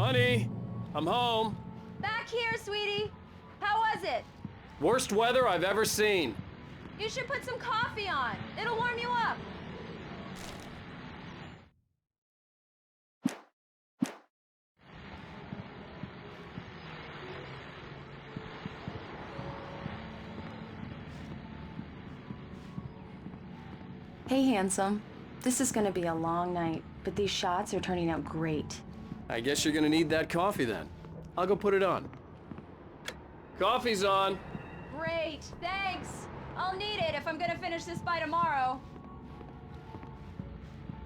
Honey, I'm home. Back here, sweetie. How was it? Worst weather I've ever seen. You should put some coffee on. It'll warm you up. Hey, handsome. This is gonna be a long night, but these shots are turning out great. I guess you're gonna need that coffee then. I'll go put it on. Coffee's on. Great, thanks. I'll need it if I'm gonna finish this by tomorrow.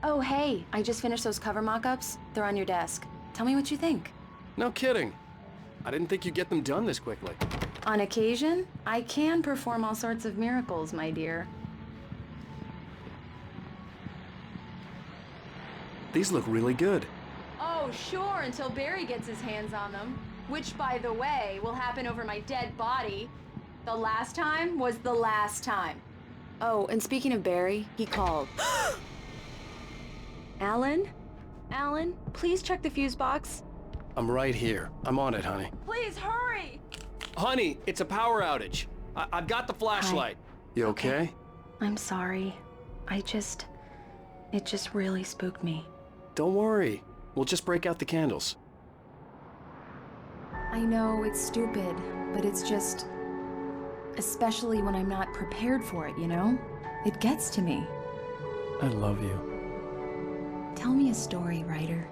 Oh, hey, I just finished those cover mock-ups. They're on your desk. Tell me what you think. No kidding. I didn't think you'd get them done this quickly. On occasion, I can perform all sorts of miracles, my dear. These look really good. Oh, sure, until Barry gets his hands on them. Which, by the way, will happen over my dead body. The last time was the last time. Oh, and speaking of Barry, he called. Alan? Alan, please check the fuse box. I'm right here. I'm on it, honey. Please, hurry! Honey, it's a power outage. I've got the flashlight. You okay? I'm sorry. It just really spooked me. Don't worry. We'll just break out the candles. I know it's stupid, but it's just... especially when I'm not prepared for it, you know? It gets to me. I love you. Tell me a story, writer.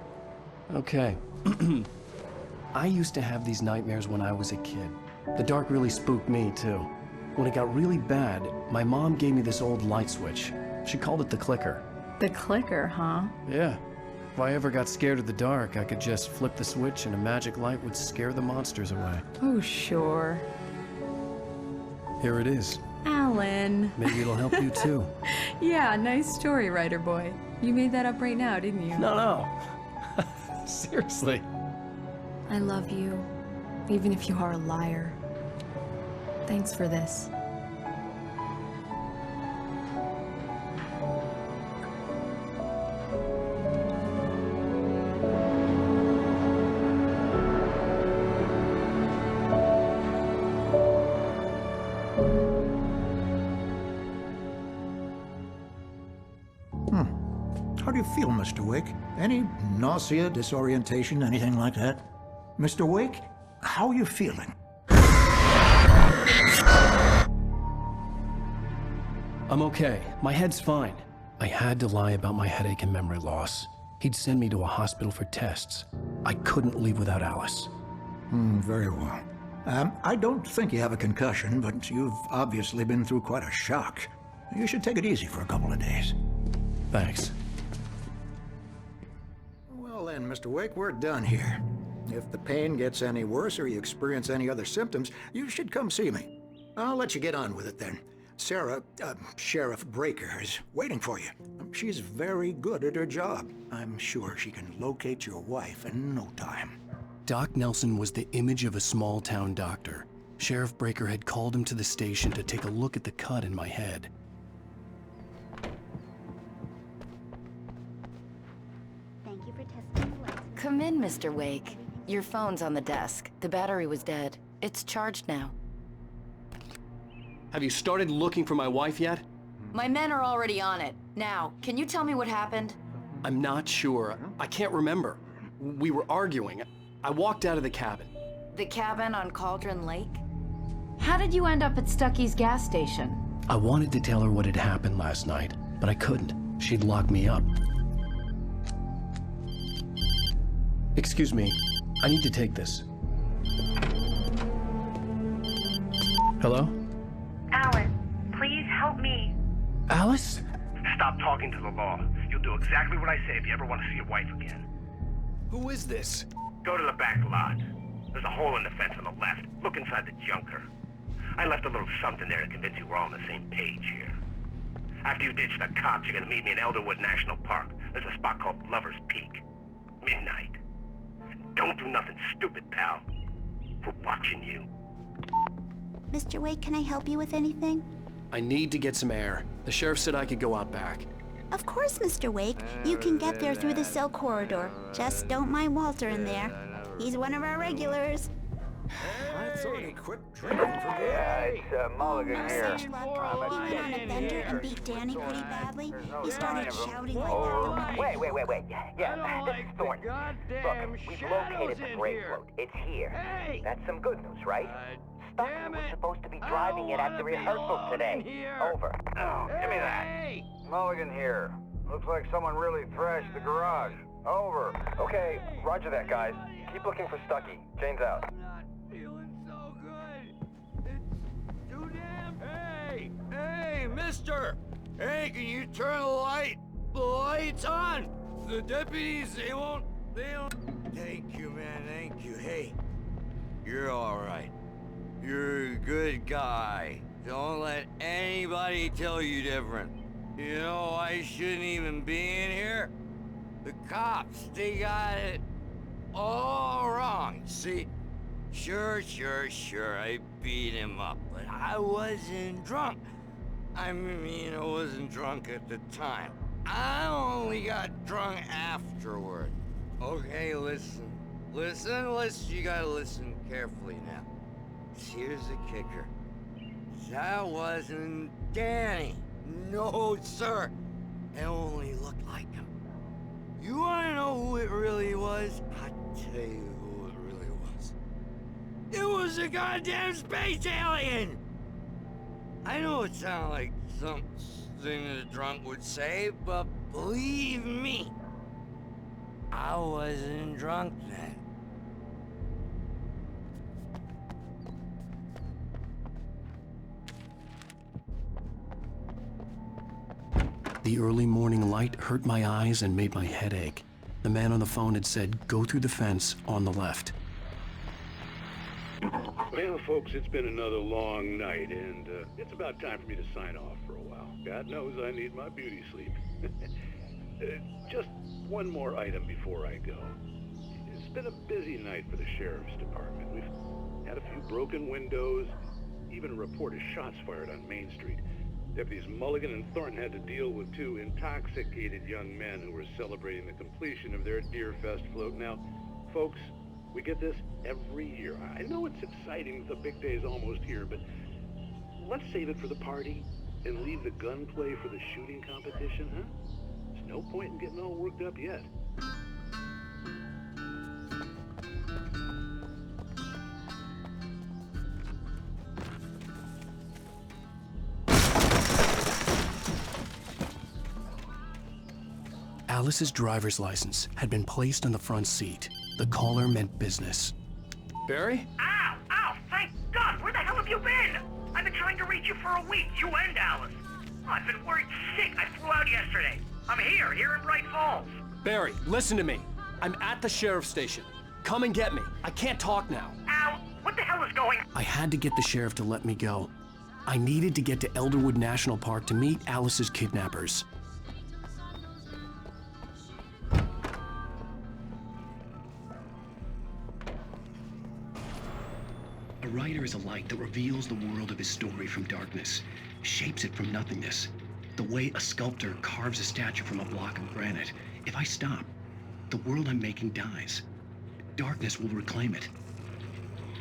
Okay. I used to have these nightmares when I was a kid. The dark really spooked me, too. When it got really bad, my mom gave me this old light switch. She called it the clicker. The clicker, huh? Yeah. If I ever got scared of the dark, I could just flip the switch and a magic light would scare the monsters away. Oh, sure. Here it is. Alan. Maybe it'll help you, too. Yeah, nice story, writer boy. You made that up right now, didn't you? No. Seriously. I love you, even if you are a liar. Thanks for this. How do you feel, Mr. Wake? Any nausea, disorientation, anything like that? Mr. Wake, how are you feeling? I'm okay. My head's fine. I had to lie about my headache and memory loss. He'd send me to a hospital for tests. I couldn't leave without Alice. Very well. I don't think you have a concussion, but you've obviously been through quite a shock. You should take it easy for a couple of days. Thanks. Well then, Mr. Wake, we're done here. If the pain gets any worse or you experience any other symptoms, you should come see me. I'll let you get on with it then. Sarah, Sheriff Breaker, is waiting for you. She's very good at her job. I'm sure she can locate your wife in no time. Doc Nelson was the image of a small-town doctor. Sheriff Breaker had called him to the station to take a look at the cut in my head. Thank you for testing the lights. Come in, Mr. Wake. Your phone's on the desk. The battery was dead. It's charged now. Have you started looking for my wife yet? My men are already on it. Now, can you tell me what happened? I'm not sure. I can't remember. We were arguing. I walked out of the cabin. The cabin on Cauldron Lake? How did you end up at Stucky's gas station? I wanted to tell her what had happened last night, but I couldn't. She'd locked me up. Excuse me. I need to take this. Hello? Alan, please help me. Alice? Stop talking to the law. You'll do exactly what I say if you ever want to see your wife again. Who is this? Go to the back lot. There's a hole in the fence on the left. Look inside the junker. I left a little something there to convince you we're all on the same page here. After you ditch the cops, you're gonna meet me in Elderwood National Park. There's a spot called Lover's Peak. Midnight. Don't do nothing stupid, pal. We're watching you. Mr. Wake, can I help you with anything? I need to get some air. The sheriff said I could go out back. Of course, Mr. Wake. You can get there through the cell corridor. Just don't mind Walter in there. He's one of our regulars. I thought he quit drinking for good. Yeah, it's Mulligan here. Such luck. He went on a bender and beat Danny pretty badly. He started shouting like that. Wait. Yeah, this is Thornton. Look, we've located the brake float. It's here. That's some good news, right? Stucky was supposed to be driving it at the rehearsal today. Over. Oh, give me that. Mulligan here. Looks like someone really thrashed the garage. Over. Okay, roger that, guys. Keep looking for Stucky. Jane's out. Feeling so good. It's too damn. Hey, mister! Hey, can you turn the lights on? The deputies, they don't... Thank you, man, thank you. Hey, you're all right. You're a good guy. Don't let anybody tell you different. You know, I shouldn't even be in here. The cops, they got it all wrong. See, sure, I beat him up, but I wasn't drunk. I mean, I wasn't drunk at the time. I only got drunk afterward. Okay, listen, you gotta listen carefully now. Here's the kicker. That wasn't Danny. No, sir. It only looked like him. You wanna know who it really was? I'll tell you who it really was. It was a goddamn space alien! I know it sounds like something that a drunk would say, but believe me, I wasn't drunk then. The early morning light hurt my eyes and made my head ache. The man on the phone had said, go through the fence on the left. Well, folks, it's been another long night, and it's about time for me to sign off for a while. God knows I need my beauty sleep. Just one more item before I go. It's been a busy night for the Sheriff's Department. We've had a few broken windows, even a report of shots fired on Main Street. Deputies Mulligan and Thornton had to deal with two intoxicated young men who were celebrating the completion of their Deerfest float. Now, folks, we get this every year. I know it's exciting, the big day's almost here, but let's save it for the party and leave the gunplay for the shooting competition, huh? There's no point in getting all worked up yet. Alice's driver's license had been placed on the front seat. The caller meant business. Barry? Ow! Thank God! Where the hell have you been? I've been trying to reach you for a week, you and Alice. I've been worried sick. I flew out yesterday. I'm here in Bright Falls. Barry, listen to me. I'm at the sheriff's station. Come and get me. I can't talk now. Al, what the hell is going on? I had to get the sheriff to let me go. I needed to get to Elderwood National Park to meet Alice's kidnappers. A writer is a light that reveals the world of his story from darkness, shapes it from nothingness. The way a sculptor carves a statue from a block of granite. If I stop, the world I'm making dies. Darkness will reclaim it.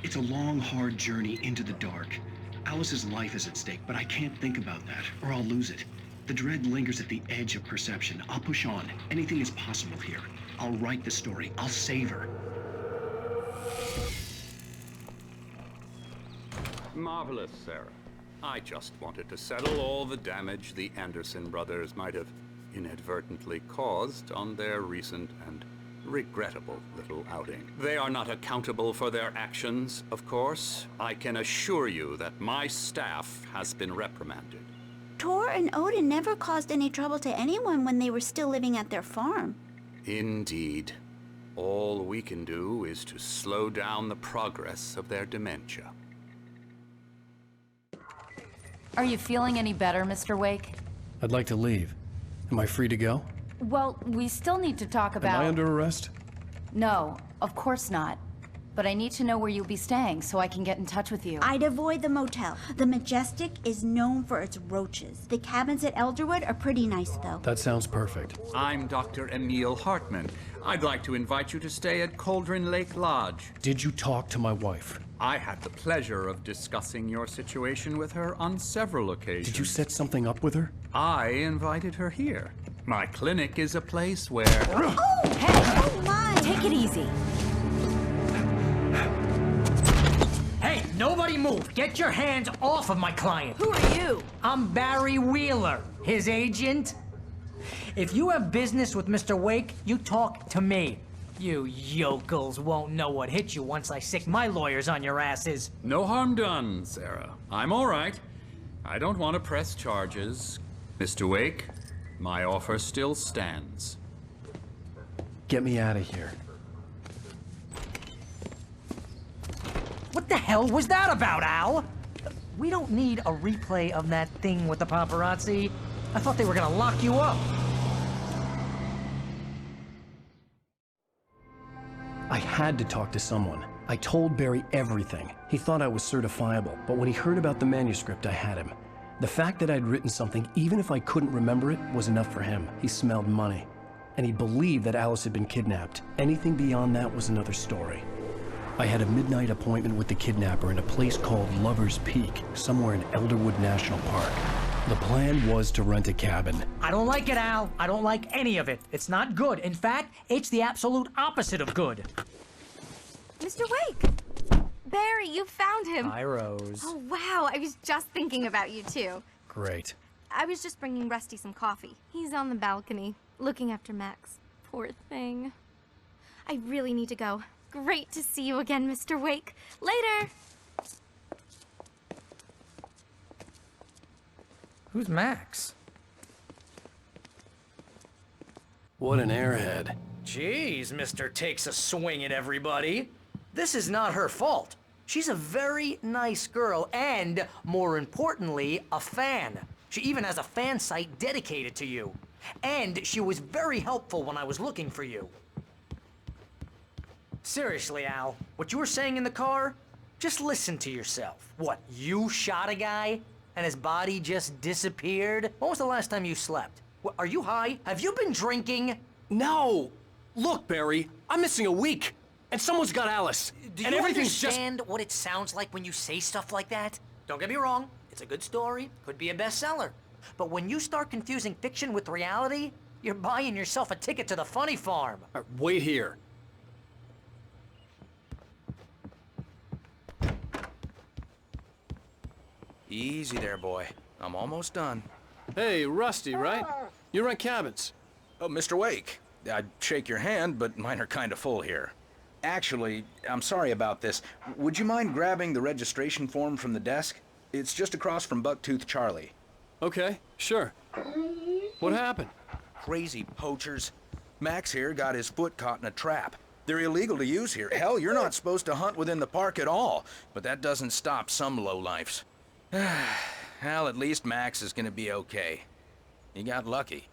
It's a long, hard journey into the dark. Alice's life is at stake, but I can't think about that, or I'll lose it. The dread lingers at the edge of perception. I'll push on. Anything is possible here. I'll write the story. I'll save her. Marvelous, Sarah. I just wanted to settle all the damage the Anderson brothers might have inadvertently caused on their recent and regrettable little outing. They are not accountable for their actions, of course. I can assure you that my staff has been reprimanded. Tor and Odin never caused any trouble to anyone when they were still living at their farm. Indeed. All we can do is to slow down the progress of their dementia. Are you feeling any better, Mr. Wake? I'd like to leave. Am I free to go? Well, we still need to talk about... Am I under arrest? No, of course not. but I need to know where you'll be staying so I can get in touch with you. I'd avoid the motel. The Majestic is known for its roaches. The cabins at Elderwood are pretty nice, though. That sounds perfect. I'm Dr. Emil Hartman. I'd like to invite you to stay at Cauldron Lake Lodge. Did you talk to my wife? I had the pleasure of discussing your situation with her on several occasions. Did you set something up with her? I invited her here. My clinic is a place where... Oh! Hey! Oh, my! Take it easy. Hey, nobody move! Get your hands off of my client! Who are you? I'm Barry Wheeler, his agent. If you have business with Mr. Wake, you talk to me. You yokels won't know what hit you once I sick my lawyers on your asses. No harm done, Sarah. I'm all right. I don't want to press charges. Mr. Wake, my offer still stands. Get me out of here. What the hell was that about, Al? We don't need a replay of that thing with the paparazzi. I thought they were gonna lock you up. I had to talk to someone. I told Barry everything. He thought I was certifiable, but when he heard about the manuscript, I had him. The fact that I'd written something, even if I couldn't remember it, was enough for him. He smelled money. And he believed that Alice had been kidnapped. Anything beyond that was another story. I had a midnight appointment with the kidnapper in a place called Lover's Peak, somewhere in Elderwood National Park. The plan was to rent a cabin. I don't like it, Al. I don't like any of it. It's not good. In fact, it's the absolute opposite of good. Mr. Wake! Barry, you found him! Hi, Rose. Oh, wow. I was just thinking about you, too. Great. I was just bringing Rusty some coffee. He's on the balcony, looking after Max. Poor thing. I really need to go. Great to see you again, Mr. Wake. Later! Who's Max? What an airhead. Jeez, Mr. Takes a swing at everybody. This is not her fault. She's a very nice girl and, more importantly, a fan. She even has a fan site dedicated to you. And she was very helpful when I was looking for you. Seriously, Al, what you were saying in the car, just listen to yourself. What, you shot a guy and his body just disappeared? When was the last time you slept? What, are you high? Have you been drinking? No! Look, Barry, I'm missing a week, and someone's got Alice. Do and you everything's understand what it sounds like when you say stuff like that? Don't get me wrong, it's a good story, could be a bestseller. But when you start confusing fiction with reality, you're buying yourself a ticket to the funny farm. Wait here. Easy there, boy. I'm almost done. Hey, Rusty, right? You rent cabins. Oh, Mr. Wake. I'd shake your hand, but mine are kind of full here. Actually, I'm sorry about this. Would you mind grabbing the registration form from the desk? It's just across from Bucktooth Charlie. Okay, sure. What happened? Crazy poachers. Max here got his foot caught in a trap. They're illegal to use here. Hell, you're not supposed to hunt within the park at all. But that doesn't stop some lowlifes. Well, at least Max is gonna be okay. He got lucky.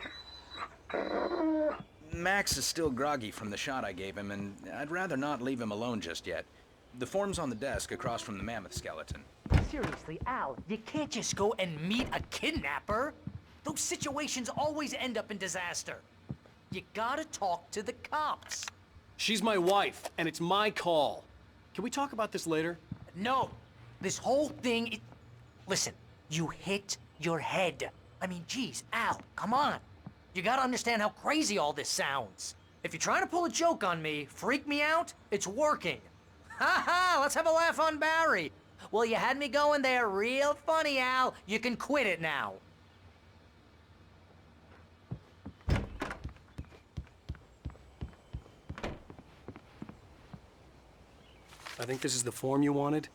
Max is still groggy from the shot I gave him, and I'd rather not leave him alone just yet. The form's on the desk across from the mammoth skeleton. Seriously, Al, you can't just go and meet a kidnapper. Those situations always end up in disaster. You gotta talk to the cops. She's my wife, and it's my call. Can we talk about this later? No, this whole thing, listen, you hit your head. I mean, geez, Al, come on. You gotta understand how crazy all this sounds. If you're trying to pull a joke on me, freak me out, it's working. Ha ha, let's have a laugh on Barry. Well, you had me going there real funny, Al. You can quit it now. I think this is the form you wanted.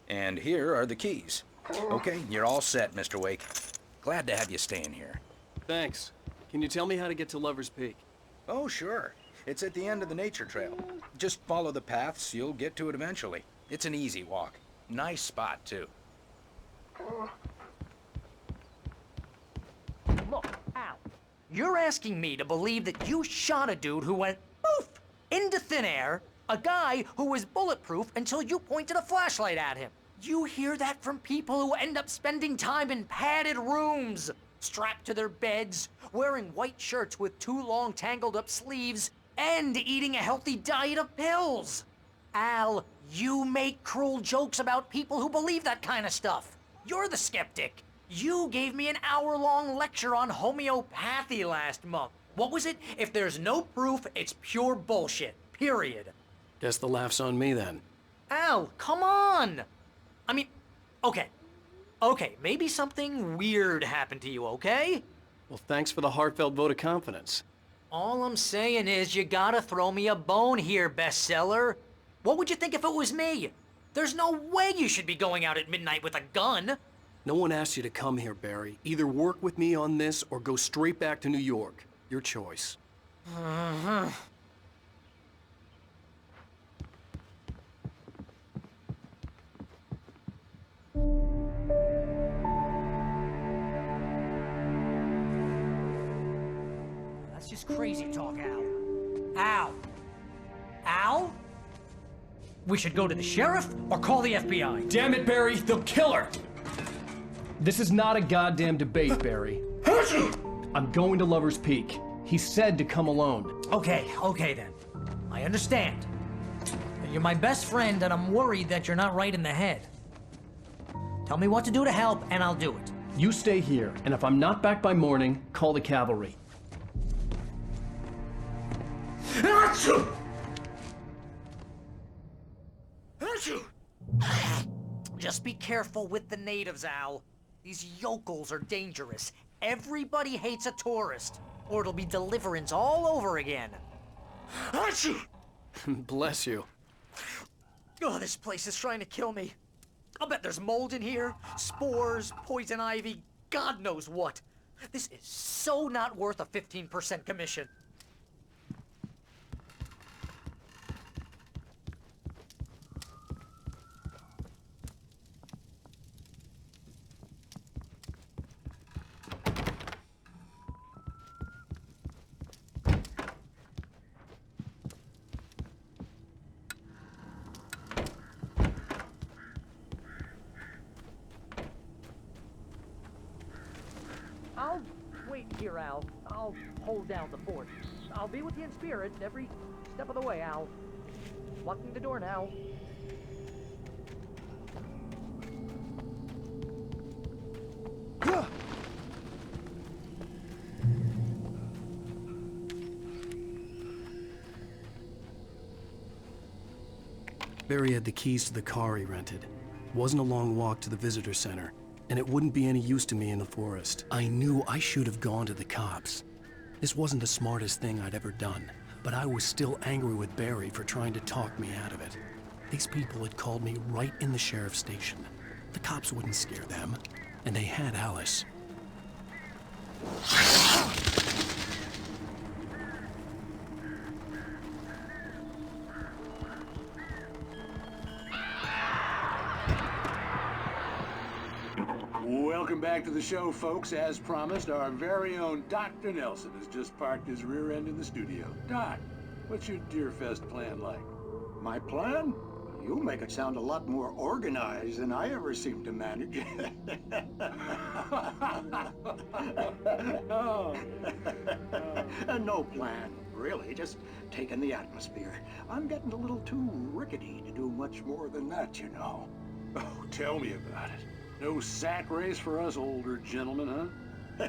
And here are the keys. Okay, you're all set, Mr. Wake. Glad to have you staying here. Thanks. Can you tell me how to get to Lover's Peak? Oh, sure. It's at the end of the nature trail. Just follow the paths, you'll get to it eventually. It's an easy walk. Nice spot, too. Look, Al, you're asking me to believe that you shot a dude who went poof into thin air, A guy who was bulletproof until you pointed a flashlight at him. You hear that from people who end up spending time in padded rooms, strapped to their beds, wearing white shirts with too long tangled up sleeves, and eating a healthy diet of pills. Al, you make cruel jokes about people who believe that kind of stuff. You're the skeptic. You gave me an hour-long lecture on homeopathy last month. What was it? If there's no proof, it's pure bullshit. Period. Guess the laugh's on me then. Al, come on! I mean, okay. Okay, maybe something weird happened to you, okay? Well, thanks for the heartfelt vote of confidence. All I'm saying is you gotta throw me a bone here, bestseller. What would you think if it was me? There's no way you should be going out at midnight with a gun. No one asked you to come here, Barry. Either work with me on this or go straight back to New York. Your choice. That's just crazy talk, Al. Al? Al? We should go to the sheriff or call the FBI. Damn it, Barry, they'll kill her! This is not a goddamn debate, Barry. I'm going to Lover's Peak. He said to come alone. Okay then. I understand. You're my best friend and I'm worried that you're not right in the head. Tell me what to do to help and I'll do it. You stay here, and if I'm not back by morning, call the cavalry. Just be careful with the natives, Al. These yokels are dangerous. Everybody hates a tourist, or it'll be Deliverance all over again. Bless you. Oh, this place is trying to kill me. I'll bet there's mold in here, spores, poison ivy, God knows what. This is so not worth a 15% commission. I'll wait here, Al. I'll hold down the fort. I'll be with you in spirit every step of the way, Al. Locking the door now. Barry had the keys to the car he rented. It wasn't a long walk to the visitor center, and it wouldn't be any use to me in the forest. I knew I should have gone to the cops. This wasn't the smartest thing I'd ever done, but I was still angry with Barry for trying to talk me out of it. These people had called me right in the sheriff's station. The cops wouldn't scare them, and they had Alice. Welcome back to the show, folks. As promised, our very own Dr. Nelson has just parked his rear end in the studio. Doc, what's your Deerfest plan like? My plan? You make it sound a lot more organized than I ever seem to manage. No plan, really. Just taking the atmosphere. I'm getting a little too rickety to do much more than that, you know. Oh, tell me about it. No sack race for us older gentlemen, huh?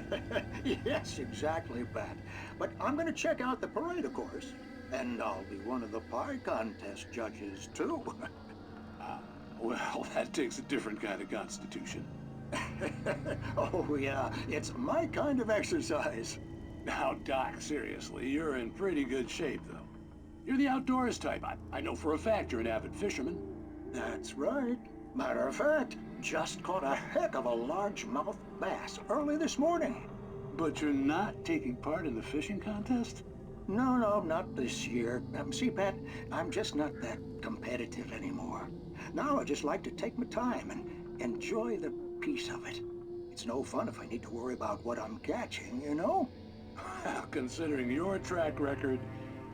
Yes, exactly, Pat. But I'm gonna check out the parade, of course. And I'll be one of the pie contest judges, too. Well, that takes a different kind of constitution. Oh, yeah. It's my kind of exercise. Now, Doc, seriously, you're in pretty good shape, though. You're the outdoors type. I know for a fact you're an avid fisherman. That's right. Matter of fact, just caught a heck of a largemouth bass early this morning. But you're not taking part in the fishing contest? No, not this year. See, Pat, I'm just not that competitive anymore. Now I just like to take my time and enjoy the peace of it. It's no fun if I need to worry about what I'm catching, you know? Considering your track record,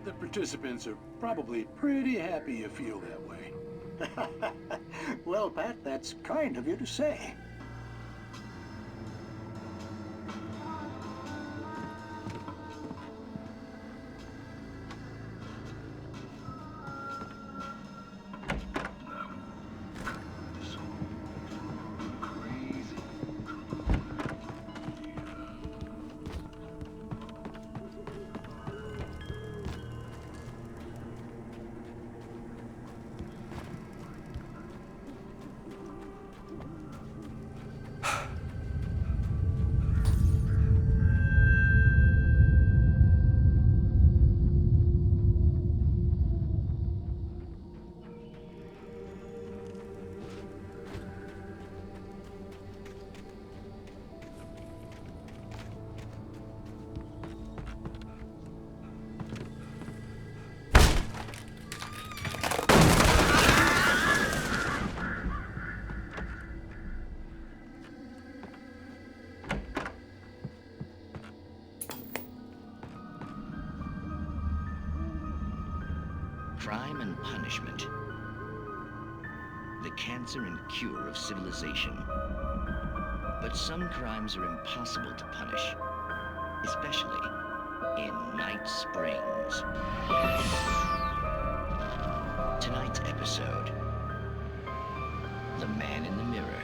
the participants are probably pretty happy you feel that way. Well, Pat, that's kind of you to say. Crime and punishment. The cancer and cure of civilization. But some crimes are impossible to punish, especially in Night Springs. Tonight's episode, The Man in the Mirror.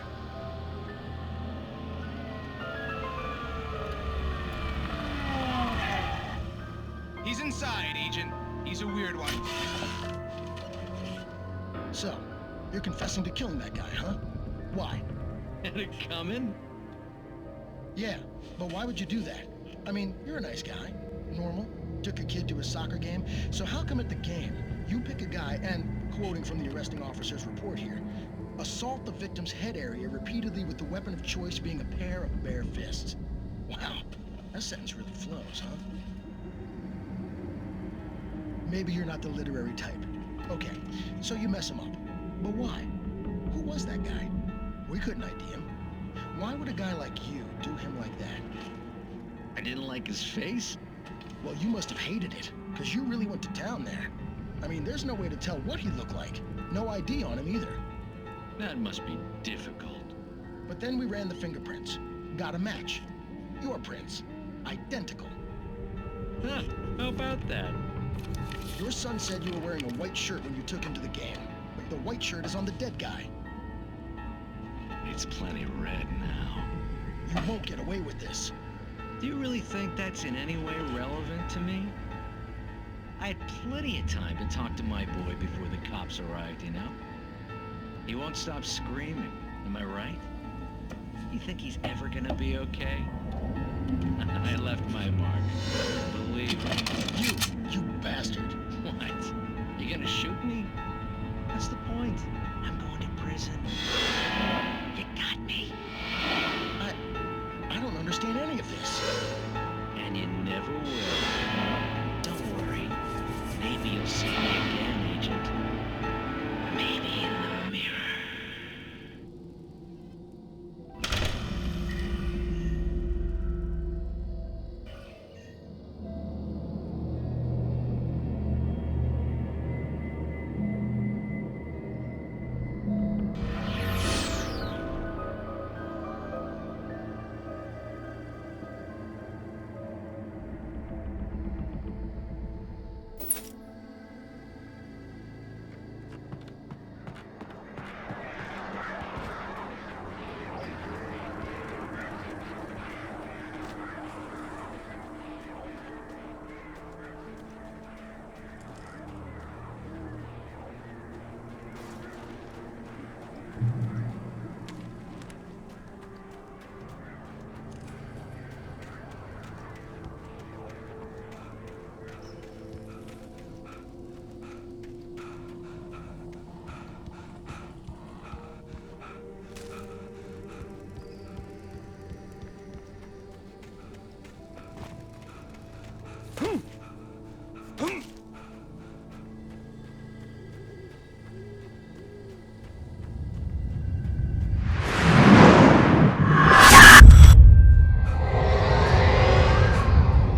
He's inside, Agent. He's a weird one. So, you're confessing to killing that guy, huh? Why? Had it coming? Yeah, but why would you do that? I mean, you're a nice guy. Normal. Took a kid to a soccer game. So how come at the game, you pick a guy and, quoting from the arresting officer's report here, assault the victim's head area repeatedly with the weapon of choice being a pair of bare fists? Wow, that sentence really flows, huh? Maybe you're not the literary type. Okay, so you mess him up. But why? Who was that guy? We couldn't ID him. Why would a guy like you do him like that? I didn't like his face? Well, you must have hated it, because you really went to town there. I mean, there's no way to tell what he looked like. No ID on him either. That must be difficult. But then we ran the fingerprints. Got a match. Your prints. Identical. Huh, how about that? Your son said you were wearing a white shirt when you took him to the game. But the white shirt is on the dead guy. It's plenty red now. You won't get away with this. Do you really think that's in any way relevant to me? I had plenty of time to talk to my boy before the cops arrived, you know? He won't stop screaming, am I right? You think he's ever gonna be okay? I left my mark. Believe me. You bastard. What? You gonna shoot me? What's the point? I'm going to prison. You got me. I don't understand any of this. And you never will. Don't worry. Maybe you'll see me again, Agent. Maybe in the mirror.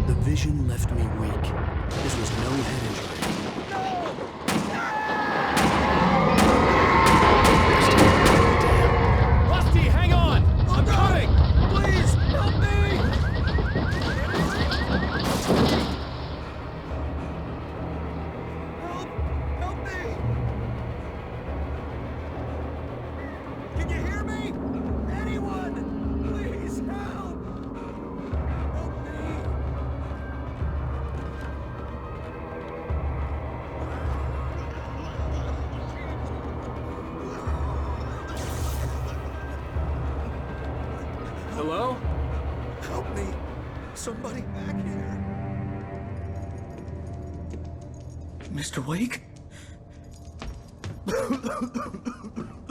The vision left me weak. This was no head injury. Rusty, hang on! I'm coming! Please, help me! Help me! Can you hear me? Anyone! Please, help! Help me! Hello? Help me! Somebody back here! Mr. Wake?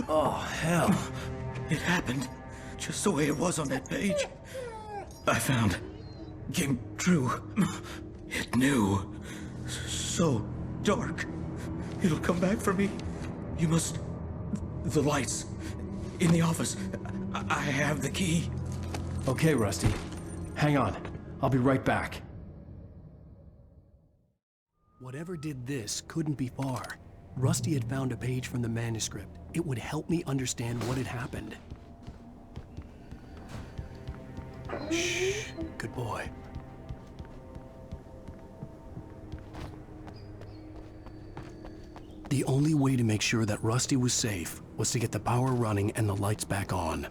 Oh, hell. It happened just the way it was on that page. I found. Came true. It knew. So dark. It'll come back for me. You must... The lights. In the office. I have the key. Okay, Rusty. Hang on. I'll be right back. Whatever did this couldn't be far. Rusty had found a page from the manuscript. It would help me understand what had happened. Shh. Good boy. The only way to make sure that Rusty was safe was to get the power running and the lights back on.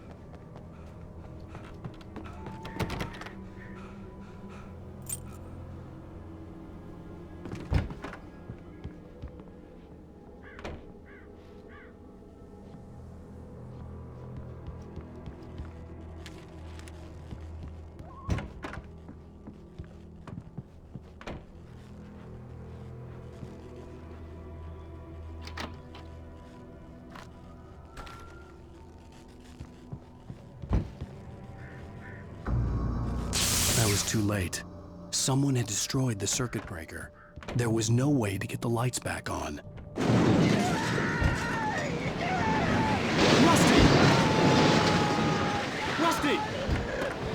I was too late. Someone had destroyed the circuit breaker. There was no way to get the lights back on. Rusty! Rusty!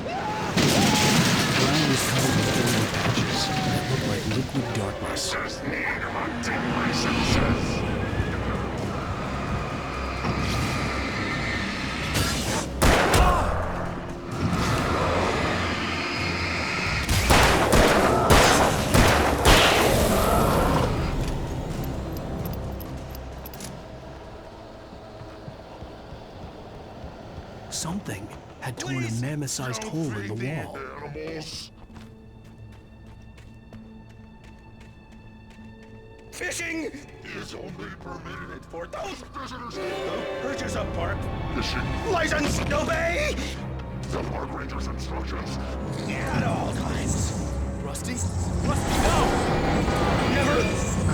The ground was covered with golden patches that looked like liquid darkness. Something had torn a mammoth-sized hole in the wall. Fishing is only permitted for those visitors who purchase a park fishing license. Obey the park ranger's instructions at all times. Rusty? Rusty, no! Never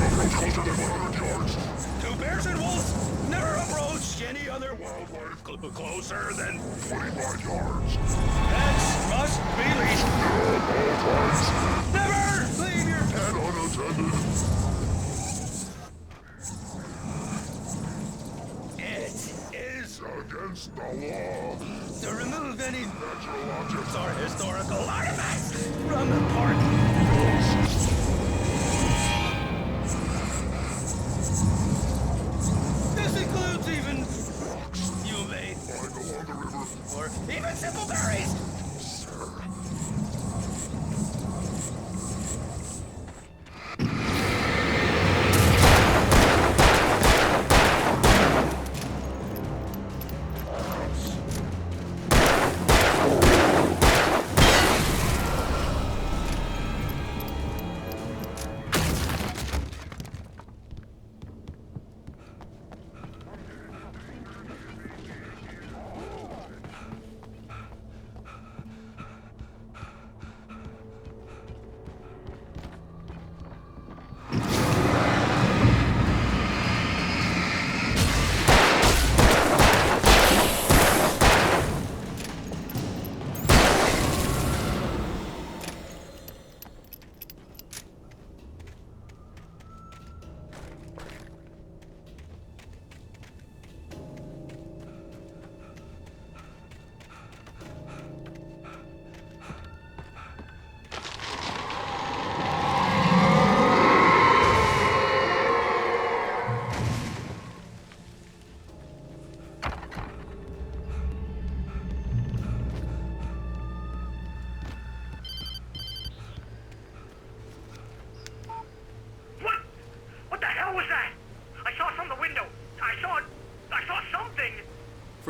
approach closer than 100 yards. To bears and wolves, never approach any other wildlife closer than 25 yards. Pets must be leashed. Never leave your pet unattended. It is against the law to remove any natural objects or historical artifacts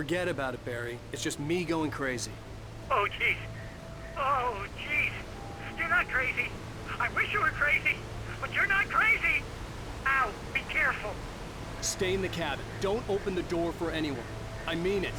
Forget about it, Barry. It's just me going crazy. Oh, jeez. Oh, jeez. You're not crazy. I wish you were crazy, but you're not crazy. Ow, be careful. Stay in the cabin. Don't open the door for anyone. I mean it.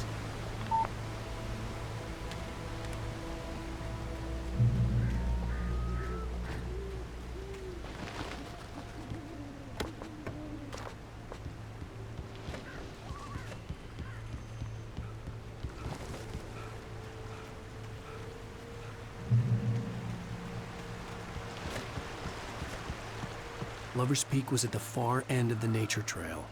Lover's Peak was at the far end of the nature trail.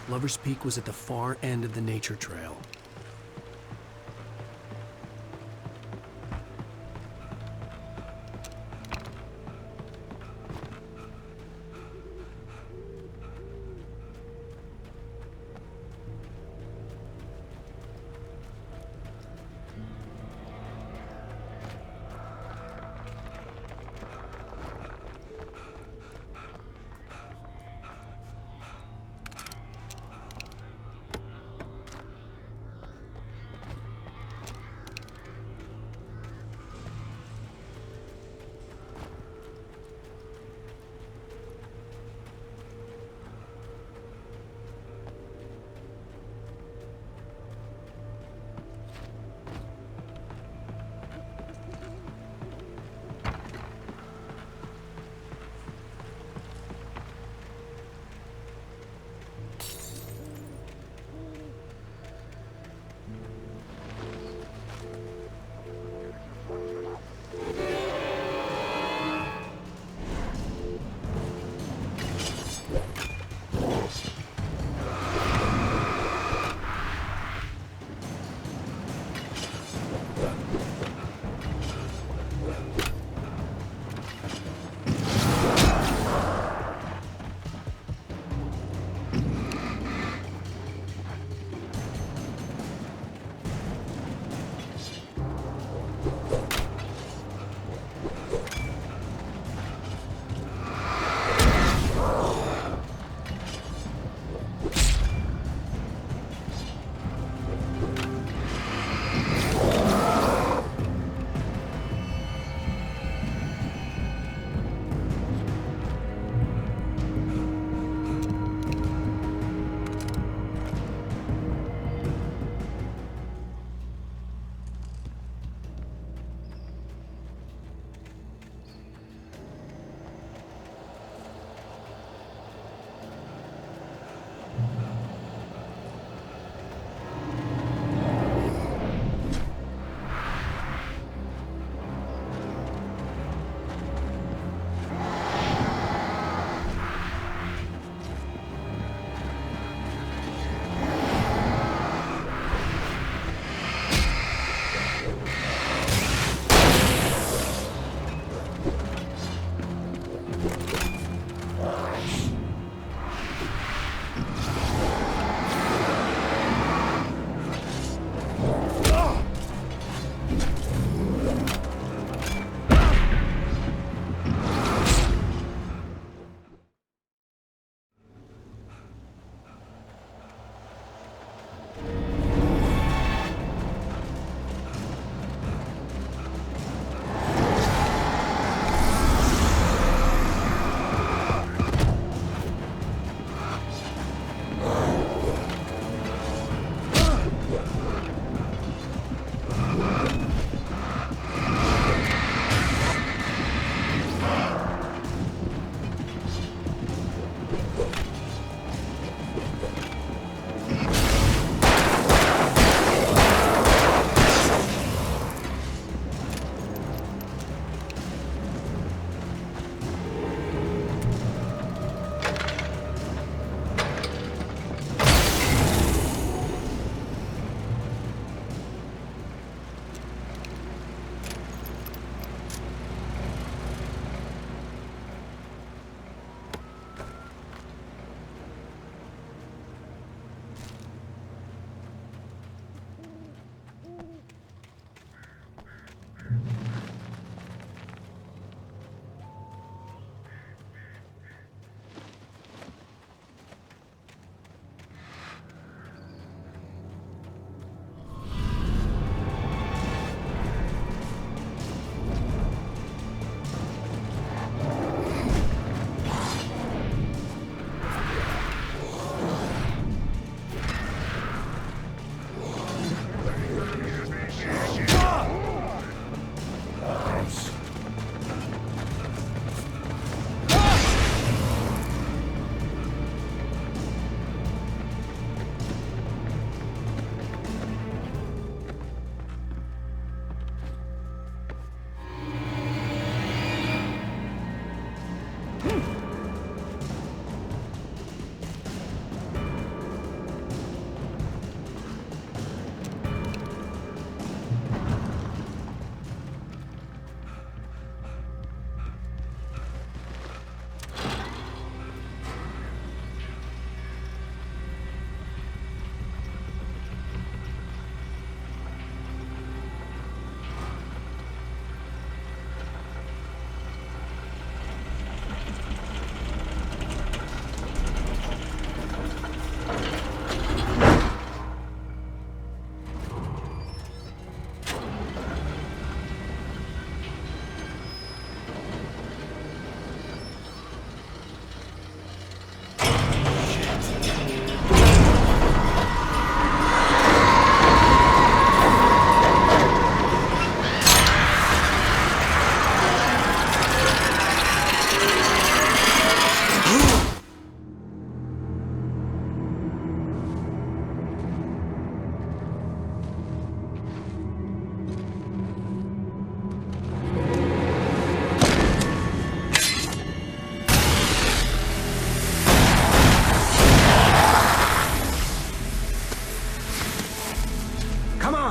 Lover's Peak was at the far end of the nature trail.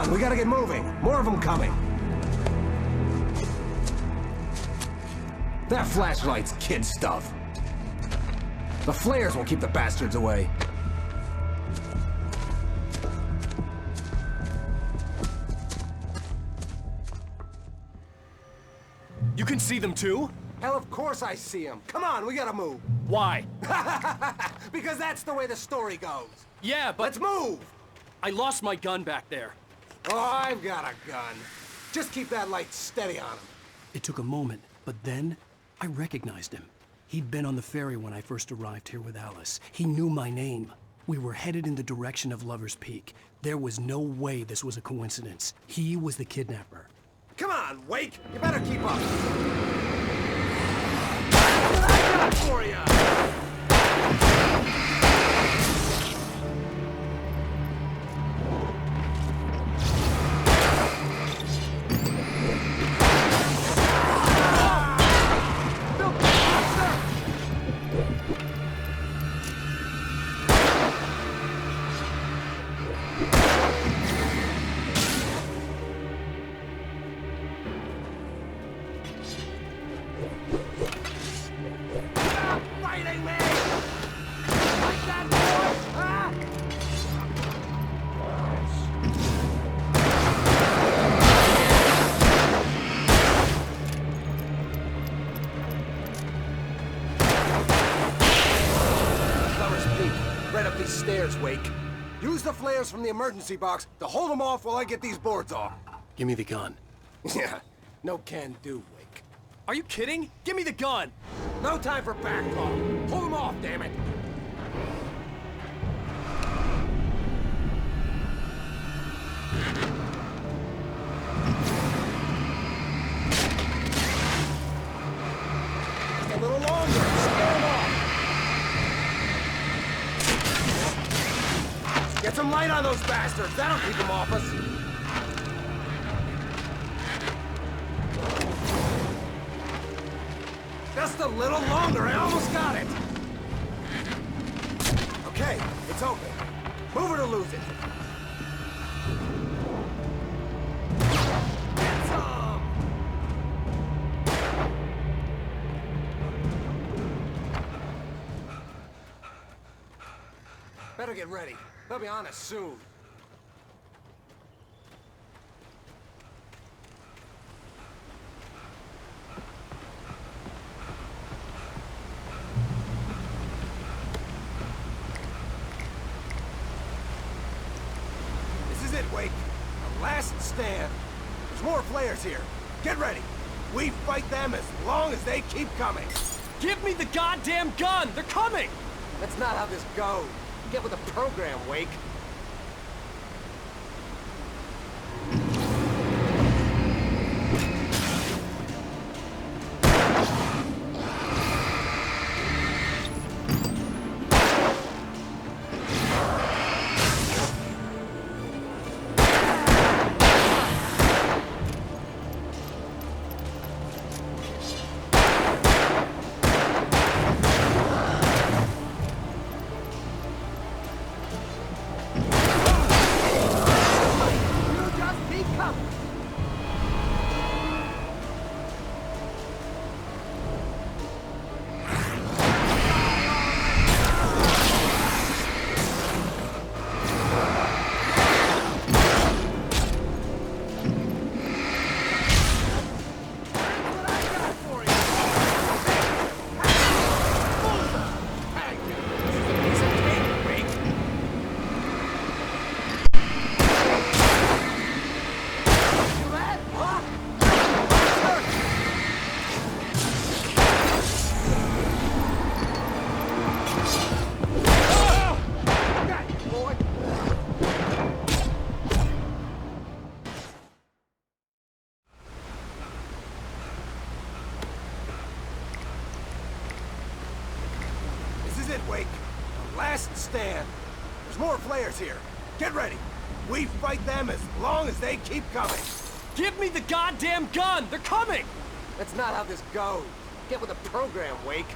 on, we gotta get moving. More of them coming. That flashlight's kid stuff. The flares will keep the bastards away. You can see them too? Hell, of course I see them. Come on, we gotta move. Why? Because that's the way the story goes. Yeah, but... Let's move! I lost my gun back there. Oh, I've got a gun. Just keep that light steady on him. It took a moment, but then I recognized him. He'd been on the ferry when I first arrived here with Alice. He knew my name. We were headed in the direction of Lover's Peak. There was no way this was a coincidence. He was the kidnapper. Come on, Wake! You better keep up! What I got for ya! Stairs, Wake. Use the flares from the emergency box to hold them off while I get these boards off. Give me the gun. Yeah, no can do, Wake. Are you kidding? Give me the gun! No time for back talk. Pull them off, damn it! Just a little longer. Scare them off. Get some light on those bastards. That'll keep them off us. Just a little longer. I almost got it. Okay, it's open. Move it or lose it. Get some. Better get ready. They'll be on us soon. This is it, Wake. The last stand. There's more flares here. Get ready. We fight them as long as they keep coming. Give me the goddamn gun! They're coming! That's not how this goes. Get with the program, Wake. Wake. The last stand. There's more flares here. Get ready. We fight them as long as they keep coming. Give me the goddamn gun! They're coming! That's not how this goes. Get with the program, Wake.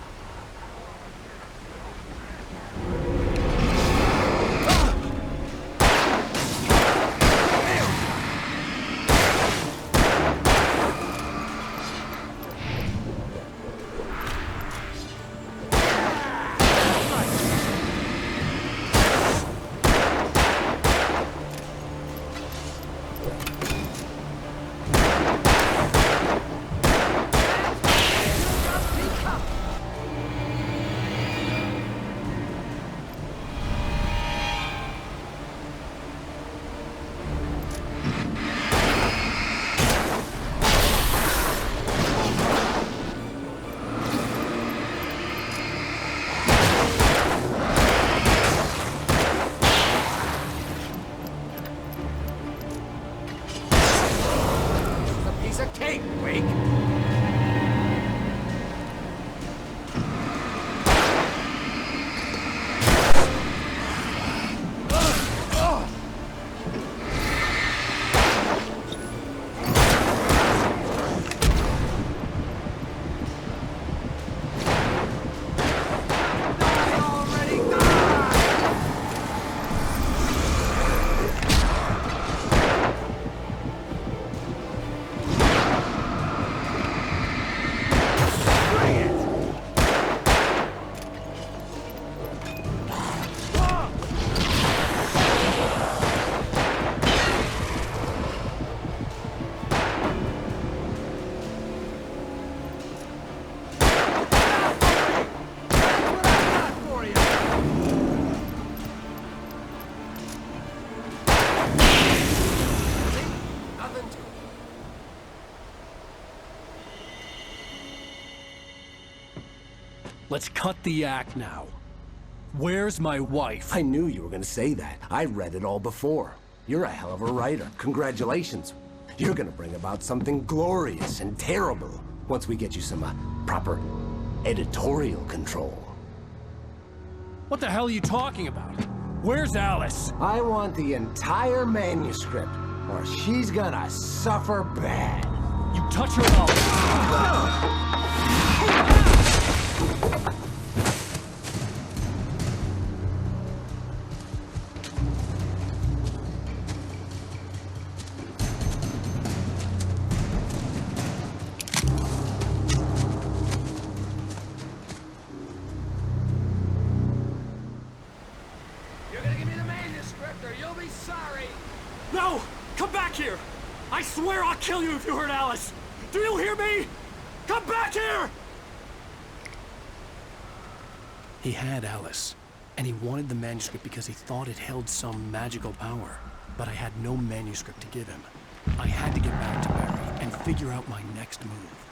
Let's cut the act now. Where's my wife? I knew you were gonna say that. I read it all before. You're a hell of a writer. Congratulations. You're gonna bring about something glorious and terrible once we get you some proper editorial control. What the hell are you talking about? Where's Alice? I want the entire manuscript, or she's gonna suffer bad. You touch her up! You're gonna give me the manuscript or you'll be sorry. No! Come back here! I swear I'll kill you if you hurt Alice! Do you hear me? Come back here! He had Alice, and he wanted the manuscript because he thought it held some magical power. But I had no manuscript to give him. I had to get back to Barry and figure out my next move.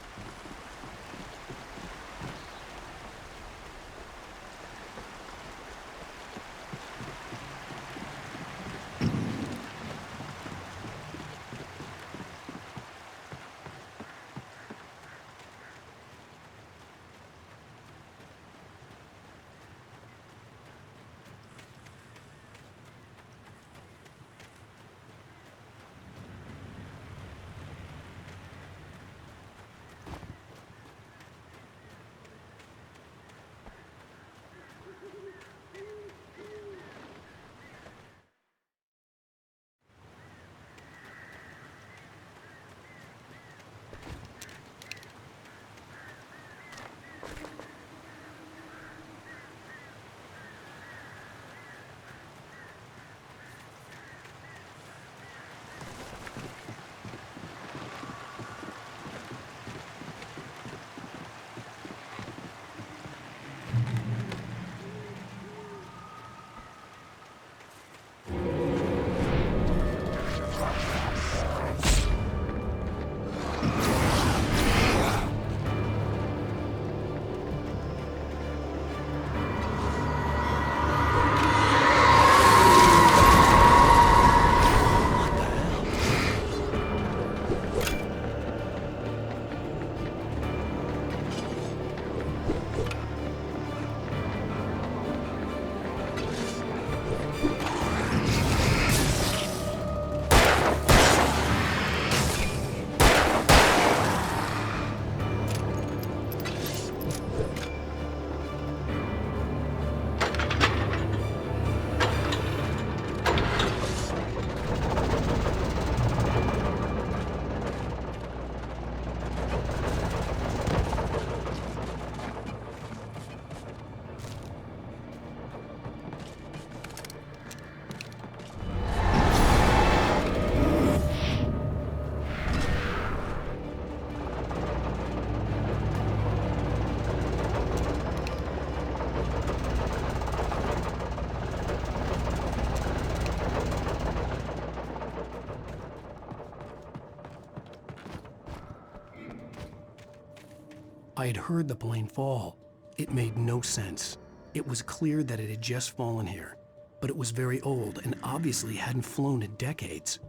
I had heard the plane fall. It made no sense. It was clear that it had just fallen here, but it was very old and obviously hadn't flown in decades.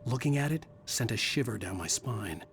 Looking at it sent a shiver down my spine.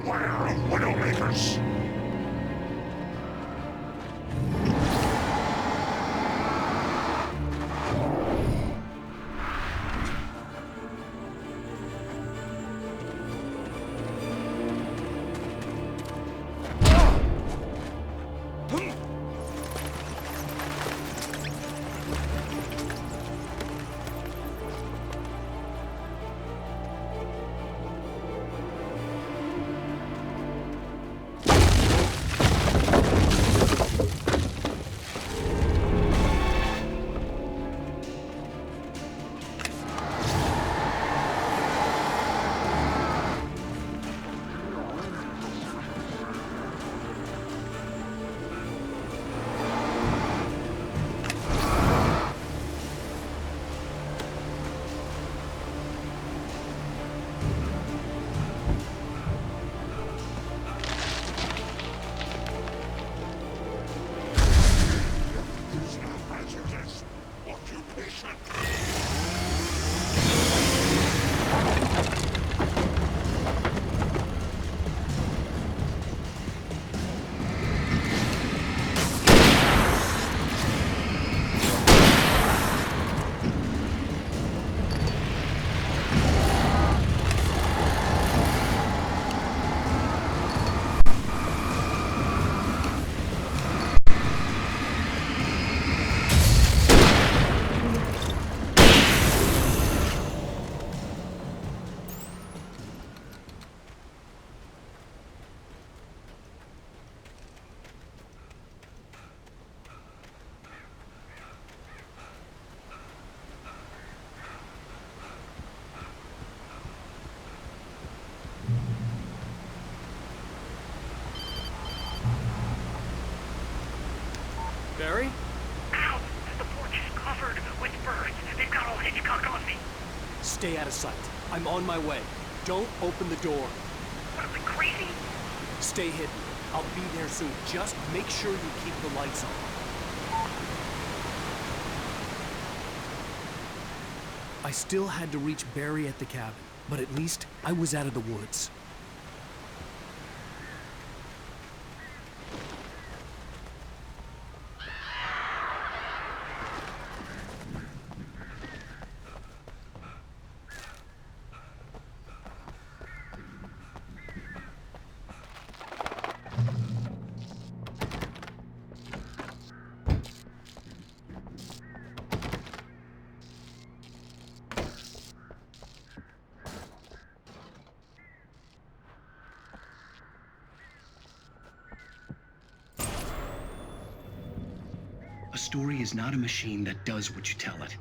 Beware of Widowmakers! Barry? Ow! The porch is covered with birds. They've got all Hitchcock on me. Stay out of sight. I'm on my way. Don't open the door. What, am I crazy? Stay hidden. I'll be there soon. Just make sure you keep the lights on. I still had to reach Barry at the cabin, but at least I was out of the woods. A story is not a machine that does what you tell it.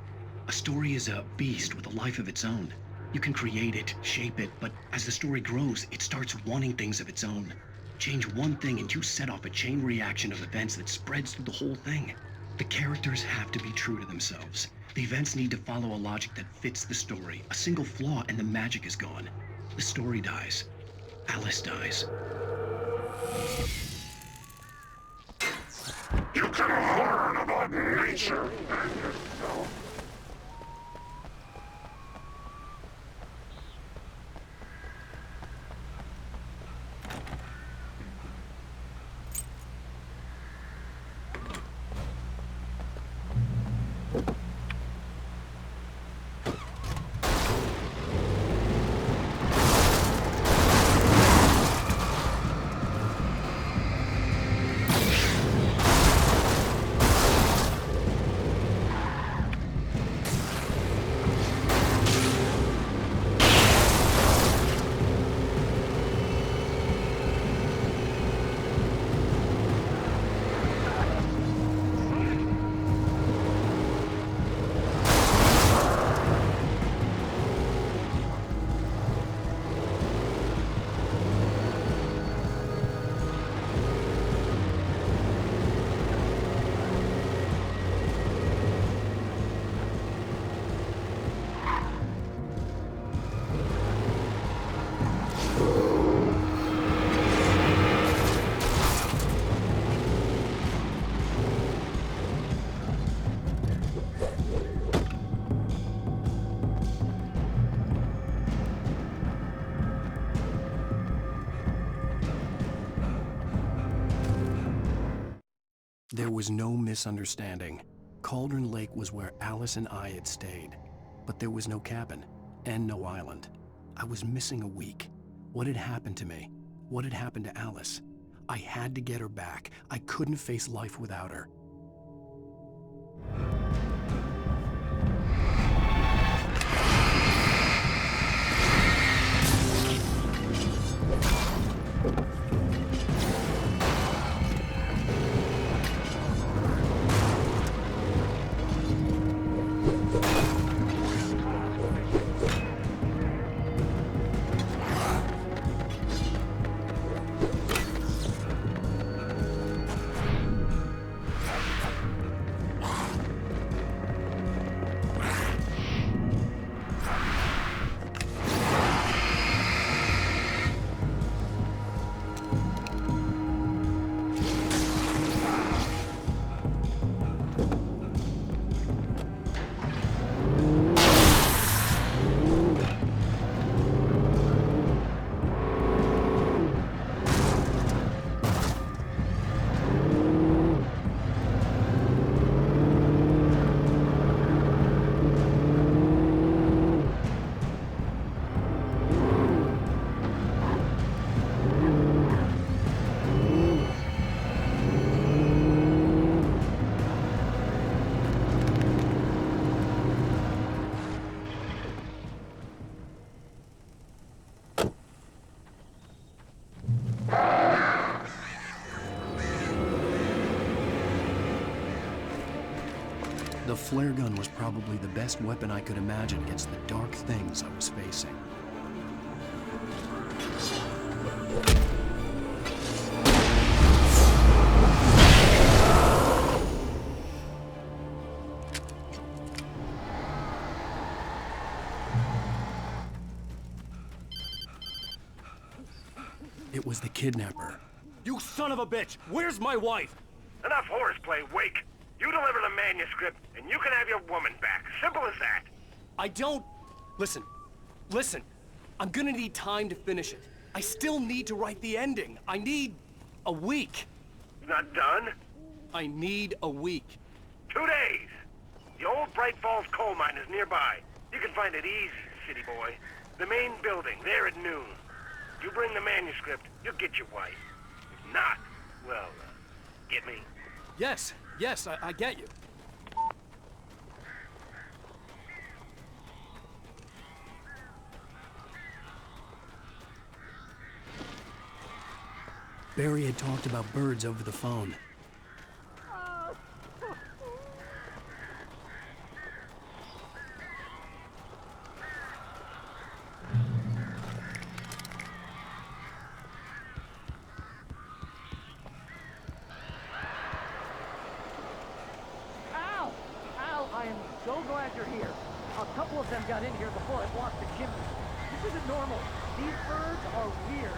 A story is a beast with a life of its own. You can create it, shape it, but as the story grows, it starts wanting things of its own. Change one thing and you set off a chain reaction of events that spreads through the whole thing. The characters have to be true to themselves. The events need to follow a logic that fits the story. A single flaw and the magic is gone. The story dies. Alice dies. You can learn about nature and yourself. There was no misunderstanding. Cauldron Lake was where Alice and I had stayed, but there was no cabin and no island. I was missing a week. What had happened to me? What had happened to Alice? I had to get her back. I couldn't face life without her. The flare gun was probably the best weapon I could imagine against the dark things I was facing. It was the kidnapper. You son of a bitch! Where's my wife? Enough horseplay, Wake. You deliver the manuscript, and you can have your woman back. Simple as that. I don't... Listen. I'm gonna need time to finish it. I still need to write the ending. I need a week. Not done? I need a week. 2 days. The old Bright Falls coal mine is nearby. You can find it easy, city boy. The main building, there at noon. You bring the manuscript, you'll get your wife. If not, well, get me? Yes, I get you. Barry had talked about birds over the phone. Al, I am so glad you're here. A couple of them got in here before I blocked the chimney. This isn't normal. These birds are weird.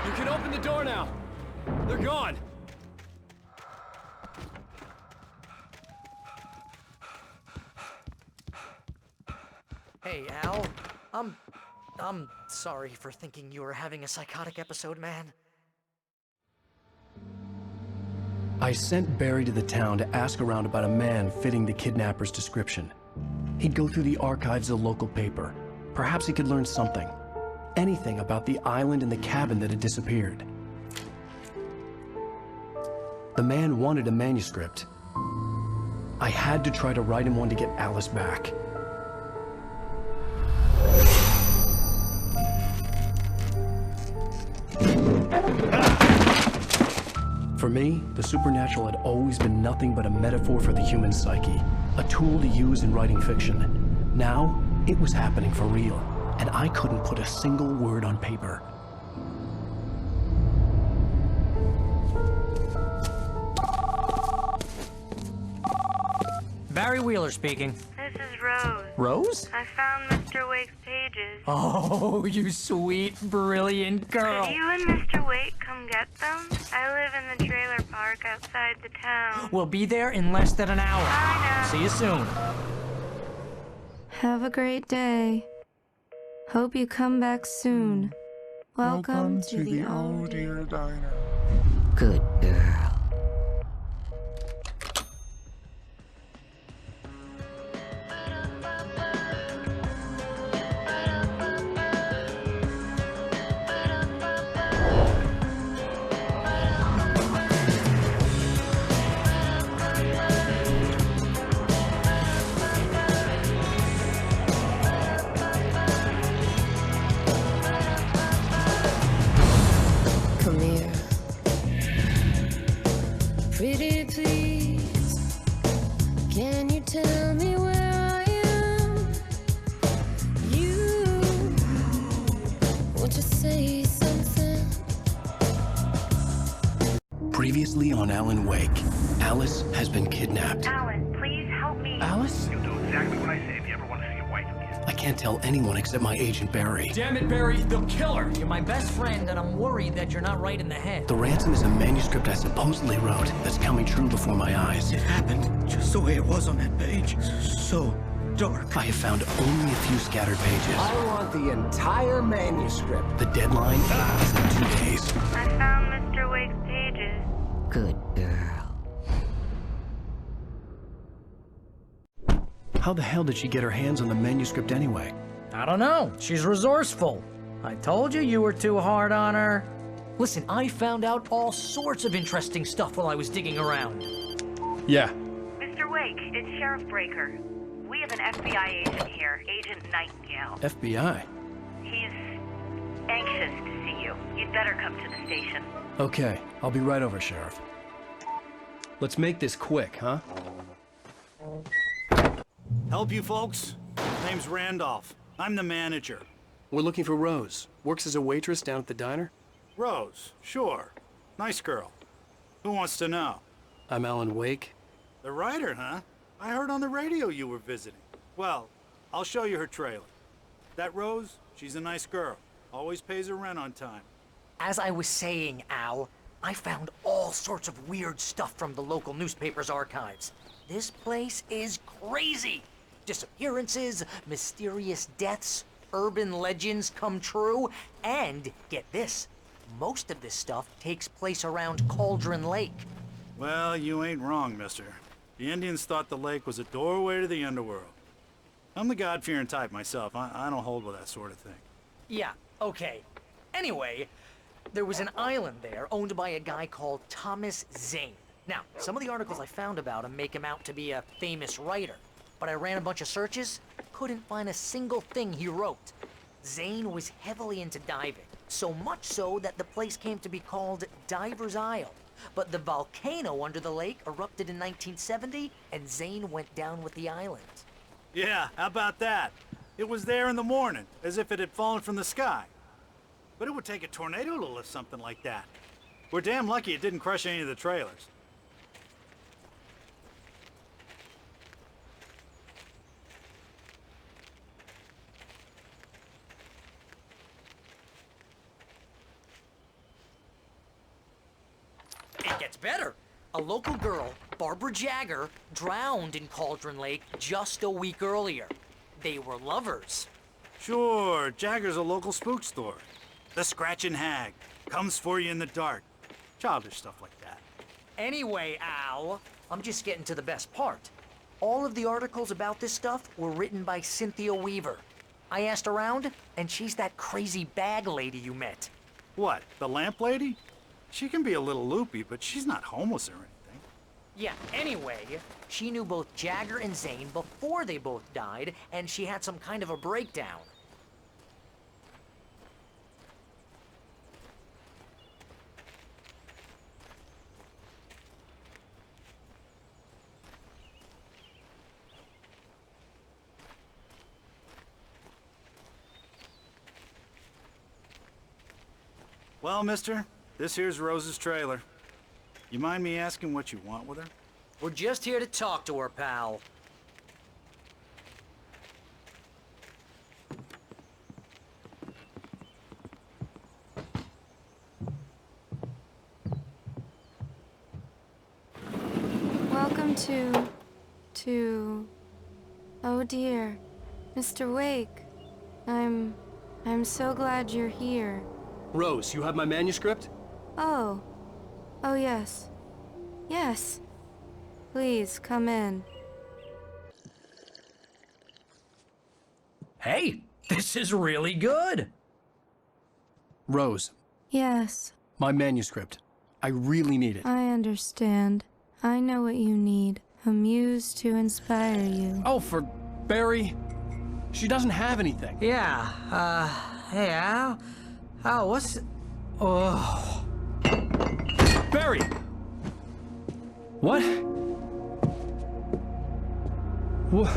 You can open the door now. They're gone. Hey, Al. I'm sorry for thinking you were having a psychotic episode, man. I sent Barry to the town to ask around about a man fitting the kidnapper's description. He'd go through the archives of the local paper. Perhaps he could learn something. Anything about the island and the cabin that had disappeared. The man wanted a manuscript. I had to try to write him one to get Alice back. For me, the supernatural had always been nothing but a metaphor for the human psyche, a tool to use in writing fiction. Now, it was happening for real, and I couldn't put a single word on paper. Barry Wheeler speaking. This is Rose. Rose? I found Mr. Wake's pages. Oh, you sweet, brilliant girl. Could you and Mr. Wake come get them? I live in the trailer park outside the town. We'll be there in less than an hour. Bye now. See you soon. Have a great day. Hope you come back soon. Welcome to the Oh Dear Diner. Good girl. Come here. Pretty please, can you tell me where I am? You want to say something? Previously on Alan Wake, Alice has been kidnapped. Alan, please help me. Alice? You'll do exactly what I say if you ever want to see your wife again. I can't tell anyone except my agent Barry. Damn it, Barry, they'll kill her. You're my best friend, and I'm worried that you're not right in the head. The ransom is a manuscript I supposedly wrote that's coming true before my eyes. It happened just the way it was on that page. So dark. I have found only a few scattered pages. I want the entire manuscript. The deadline is in 2 days. I found Mr. Wake's pages. Good girl. How the hell did she get her hands on the manuscript anyway? I don't know. She's resourceful. I told you you were too hard on her. Listen, I found out all sorts of interesting stuff while I was digging around. Yeah. Mr. Wake, it's Sheriff Breaker. We have an FBI agent here, Agent Nightingale. FBI? He's anxious to see you. You'd better come to the station. Okay, I'll be right over, Sheriff. Let's make this quick, huh? Help you folks? Name's Randolph. I'm the manager. We're looking for Rose. Works as a waitress down at the diner. Rose, sure. Nice girl. Who wants to know? I'm Alan Wake. The writer, huh? I heard on the radio you were visiting. Well, I'll show you her trailer. That Rose, she's a nice girl. Always pays her rent on time. As I was saying, Al, I found all sorts of weird stuff from the local newspaper's archives. This place is crazy. Disappearances, mysterious deaths, urban legends come true, and get this, most of this stuff takes place around Cauldron Lake. Well, you ain't wrong, mister. The Indians thought the lake was a doorway to the underworld. I'm the God-fearing type myself. I don't hold with that sort of thing. Yeah, okay. Anyway, there was an island there owned by a guy called Thomas Zane. Now, some of the articles I found about him make him out to be a famous writer, but I ran a bunch of searches, couldn't find a single thing he wrote. Zane was heavily into diving, so much so that the place came to be called Diver's Isle. But the volcano under the lake erupted in 1970, and Zane went down with the island. Yeah, how about that? It was there in the morning, as if it had fallen from the sky. But it would take a tornado to lift something like that. We're damn lucky it didn't crush any of the trailers. It gets better. A local girl, Barbara Jagger, drowned in Cauldron Lake just a week earlier. They were lovers. Sure, Jagger's a local spook store. The Scratchin' Hag. Comes for you in the dark. Childish stuff like that. Anyway, Al, I'm just getting to the best part. All of the articles about this stuff were written by Cynthia Weaver. I asked around, and she's that crazy bag lady you met. What, the lamp lady? She can be a little loopy, but she's not homeless or anything. Yeah, anyway, she knew both Jagger and Zane before they both died, and she had some kind of a breakdown. Well, mister, this here's Rose's trailer. You mind me asking what you want with her? We're just here to talk to her, pal. Welcome to... Oh dear, Mr. Wake. I'm so glad you're here. Rose, you have my manuscript? Oh. Oh, yes. Yes. Please, come in. Hey, this is really good. Rose, Yes, my manuscript. I really need it. I understand. I know what you need. A muse to inspire you. Oh, for Barry? She doesn't have anything. Yeah, hey, Al? Al, what's... Oh... Barry! What? What?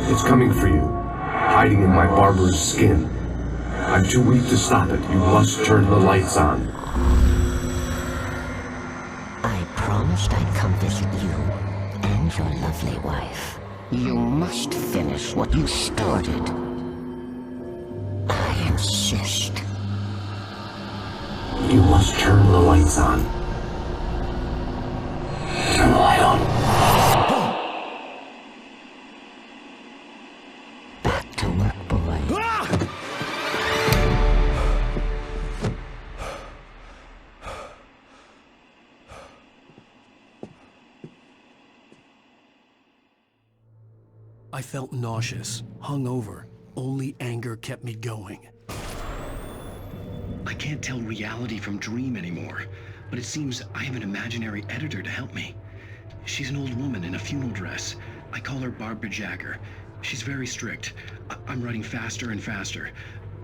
It's coming for you, hiding in my barber's skin. I'm too weak to stop it. You must turn the lights on. I promised I'd come visit you and your lovely wife. You must finish what you started. I insist. You must turn the lights on. Turn the light on. Back to work, boy. I felt nauseous, hungover. Only anger kept me going. I can't tell reality from dream anymore, but it seems I have an imaginary editor to help me. She's an old woman in a funeral dress. I call her Barbara Jagger. She's very strict. I'm writing faster and faster.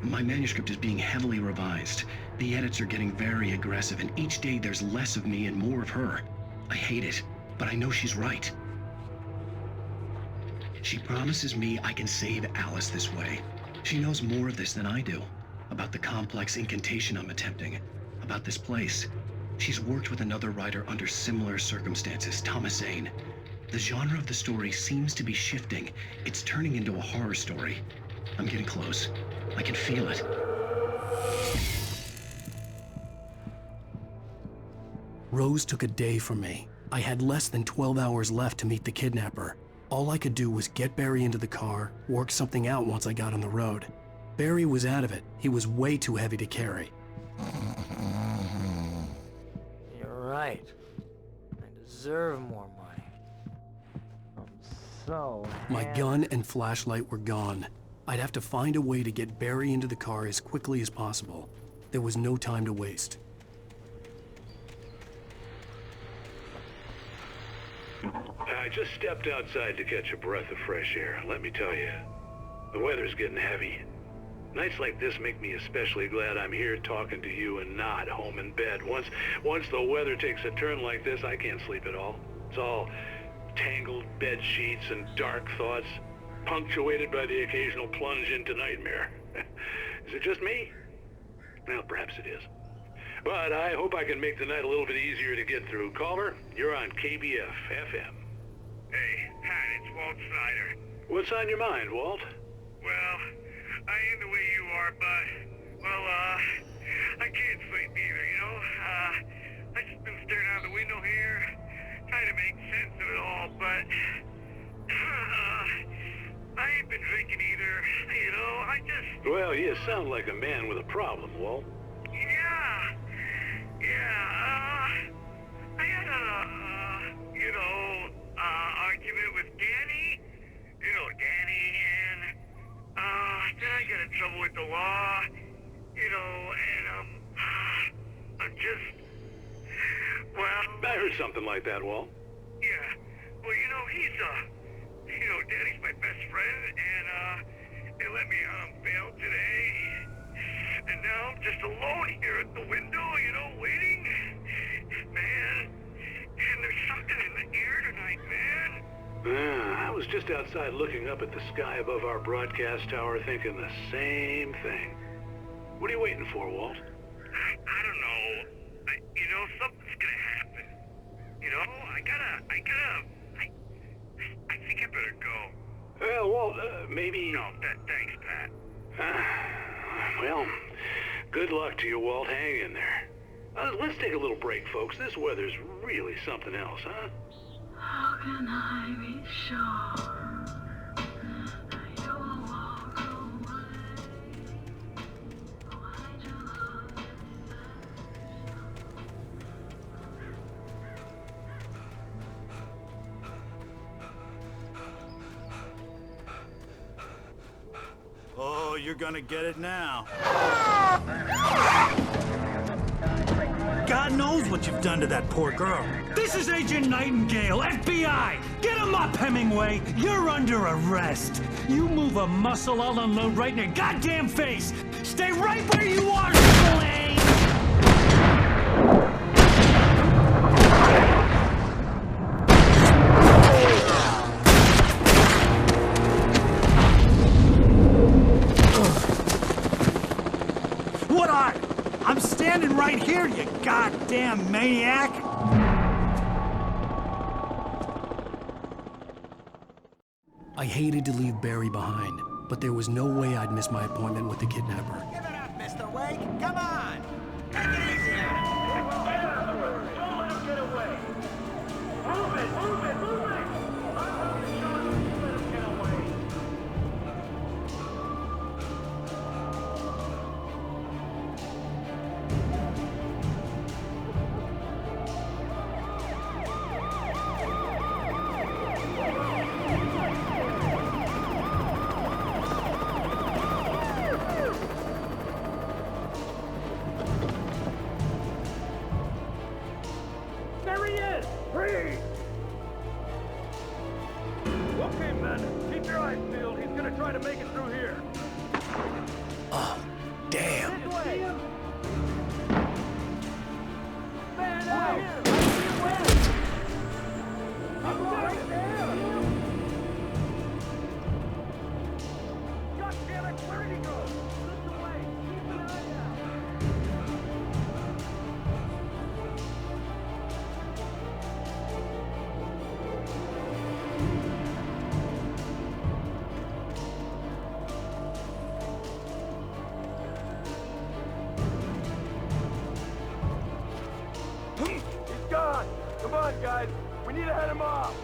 My manuscript is being heavily revised. The edits are getting very aggressive, and each day there's less of me and more of her. I hate it, but I know she's right. She promises me I can save Alice this way. She knows more of this than I do. About the complex incantation I'm attempting. About this place. She's worked with another writer under similar circumstances, Thomas Zane. The genre of the story seems to be shifting. It's turning into a horror story. I'm getting close. I can feel it. Rose took a day from me. I had less than 12 hours left to meet the kidnapper. All I could do was get Barry into the car, work something out once I got on the road. Barry was out of it. He was way too heavy to carry. You're right. I deserve more money. I'm so My happy. gun and flashlight were gone. I'd have to find a way to get Barry into the car as quickly as possible. There was no time to waste. I just stepped outside to catch a breath of fresh air. Let me tell you, the weather's getting heavy. Nights like this make me especially glad I'm here talking to you and not home in bed. Once the weather takes a turn like this, I can't sleep at all. It's all tangled bed sheets and dark thoughts, punctuated by the occasional plunge into nightmare. Is it just me? Well, perhaps it is. But I hope I can make the night a little bit easier to get through. Caller, you're on KBF FM. Hey, Pat, it's Walt Snyder. What's on your mind, Walt? Well, I am the way you are, but, well, I can't sleep either, you know? I just been staring out the window here, trying to make sense of it all, but I ain't been drinking either. You know, I just... Well, you sound like a man with a problem, Walt. Yeah. I had argument with Danny. You know Danny, and then I got in trouble with the law. You know, and I'm just... Well... I heard something like that, Walt. Yeah. Well, you know, he's, Danny's my best friend, and, they let me out on bail today. And now I'm just alone here at the window, you know, waiting. Man, and there's something in the air tonight, man. I was just outside looking up at the sky above our broadcast tower thinking the same thing. What are you waiting for, Walt? I don't know. You know, something's gonna happen. You know, I think I better go. Well, Walt, maybe... No, thanks, Pat. Well, good luck to you, Walt. Hang in there. Let's take a little break, folks. This weather's really something else, huh? How can I be sure you will walk away? Why'd you look at Oh, you're gonna get it now. God knows what you've done to that poor girl. This is Agent Nightingale, FBI! Get him up, Hemingway! You're under arrest! You move a muscle, I'll unload right in your goddamn face! Stay right where you are, Slane! What are? I'm standing right here, you goddamn maniac! I hated to leave Barry behind, but there was no way I'd miss my appointment with the kidnapper. Give it up, Mr. Wake. Come on. Take it easy on him. Don't let him get away. Move it. Let him get away. There he is! Freeze! Okay, men, keep your eyes peeled. He's gonna try to make it through here. Oh, damn. This way! Man, I'm right there! God damn it, where did he go? This way! Keep an eye out! He's gone! Come on, guys! We need to head him off!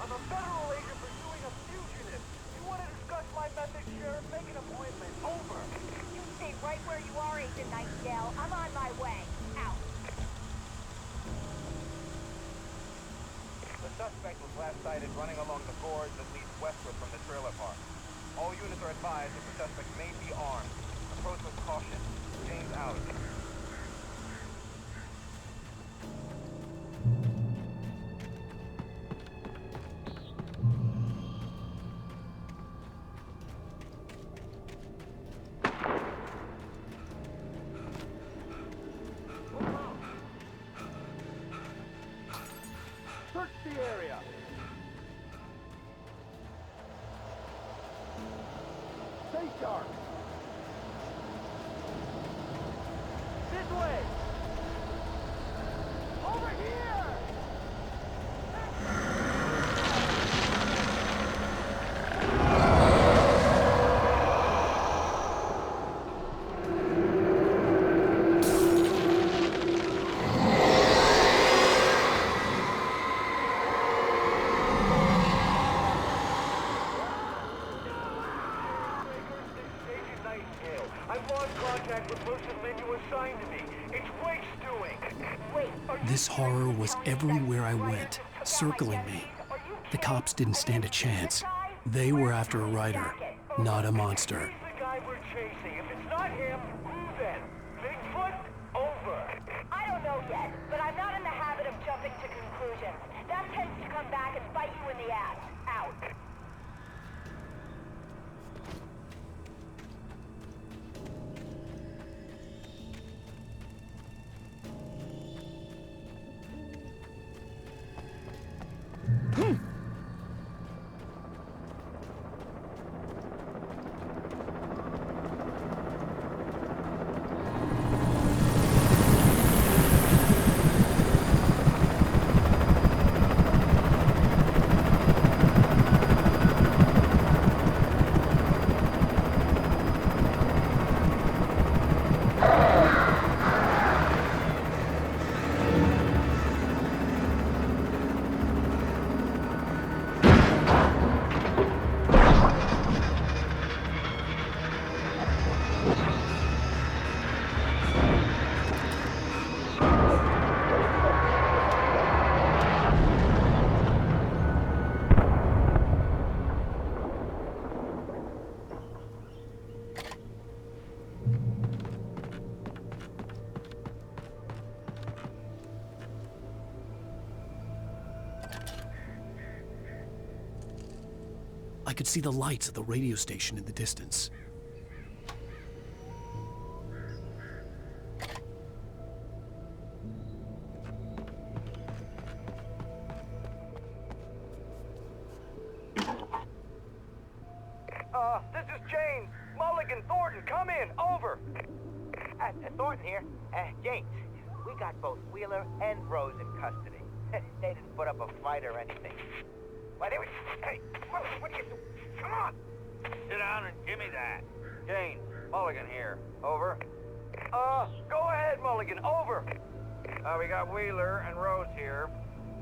I'm a federal agent pursuing a fugitive. You want to discuss my methods, Sheriff? Make an appointment. Over. You stay right where you are, Agent Nightingale. I'm on my way. Out. The suspect was last sighted running along the gorge that leads westward from the trailer park. All units are advised that the suspect may be armed. Approach with caution. James out. dark. This way! Over here! I've lost contact with most of the men you assigned to me. It's Wake's doing. Wait, This horror was everywhere I went, circling me. The cops didn't stand a chance. They were after a writer, not a monster. the guy we're chasing. If it's not him, who then? Bigfoot? Over. I don't know yet, but I'm not in the habit of jumping to conclusions. That tends to come back and bite you in the ass. Out. I could see the lights of the radio station in the distance. This is James. Mulligan, Thornton, come in. Over. Thornton here. James, we got both Wheeler and Rose in custody. They didn't put up a fight or anything. Why, they were... Hey, what are you doing? Come on! Sit down and give me that. Jane, Mulligan here. Over. Go ahead, Mulligan. Over. We got Wheeler and Rose here.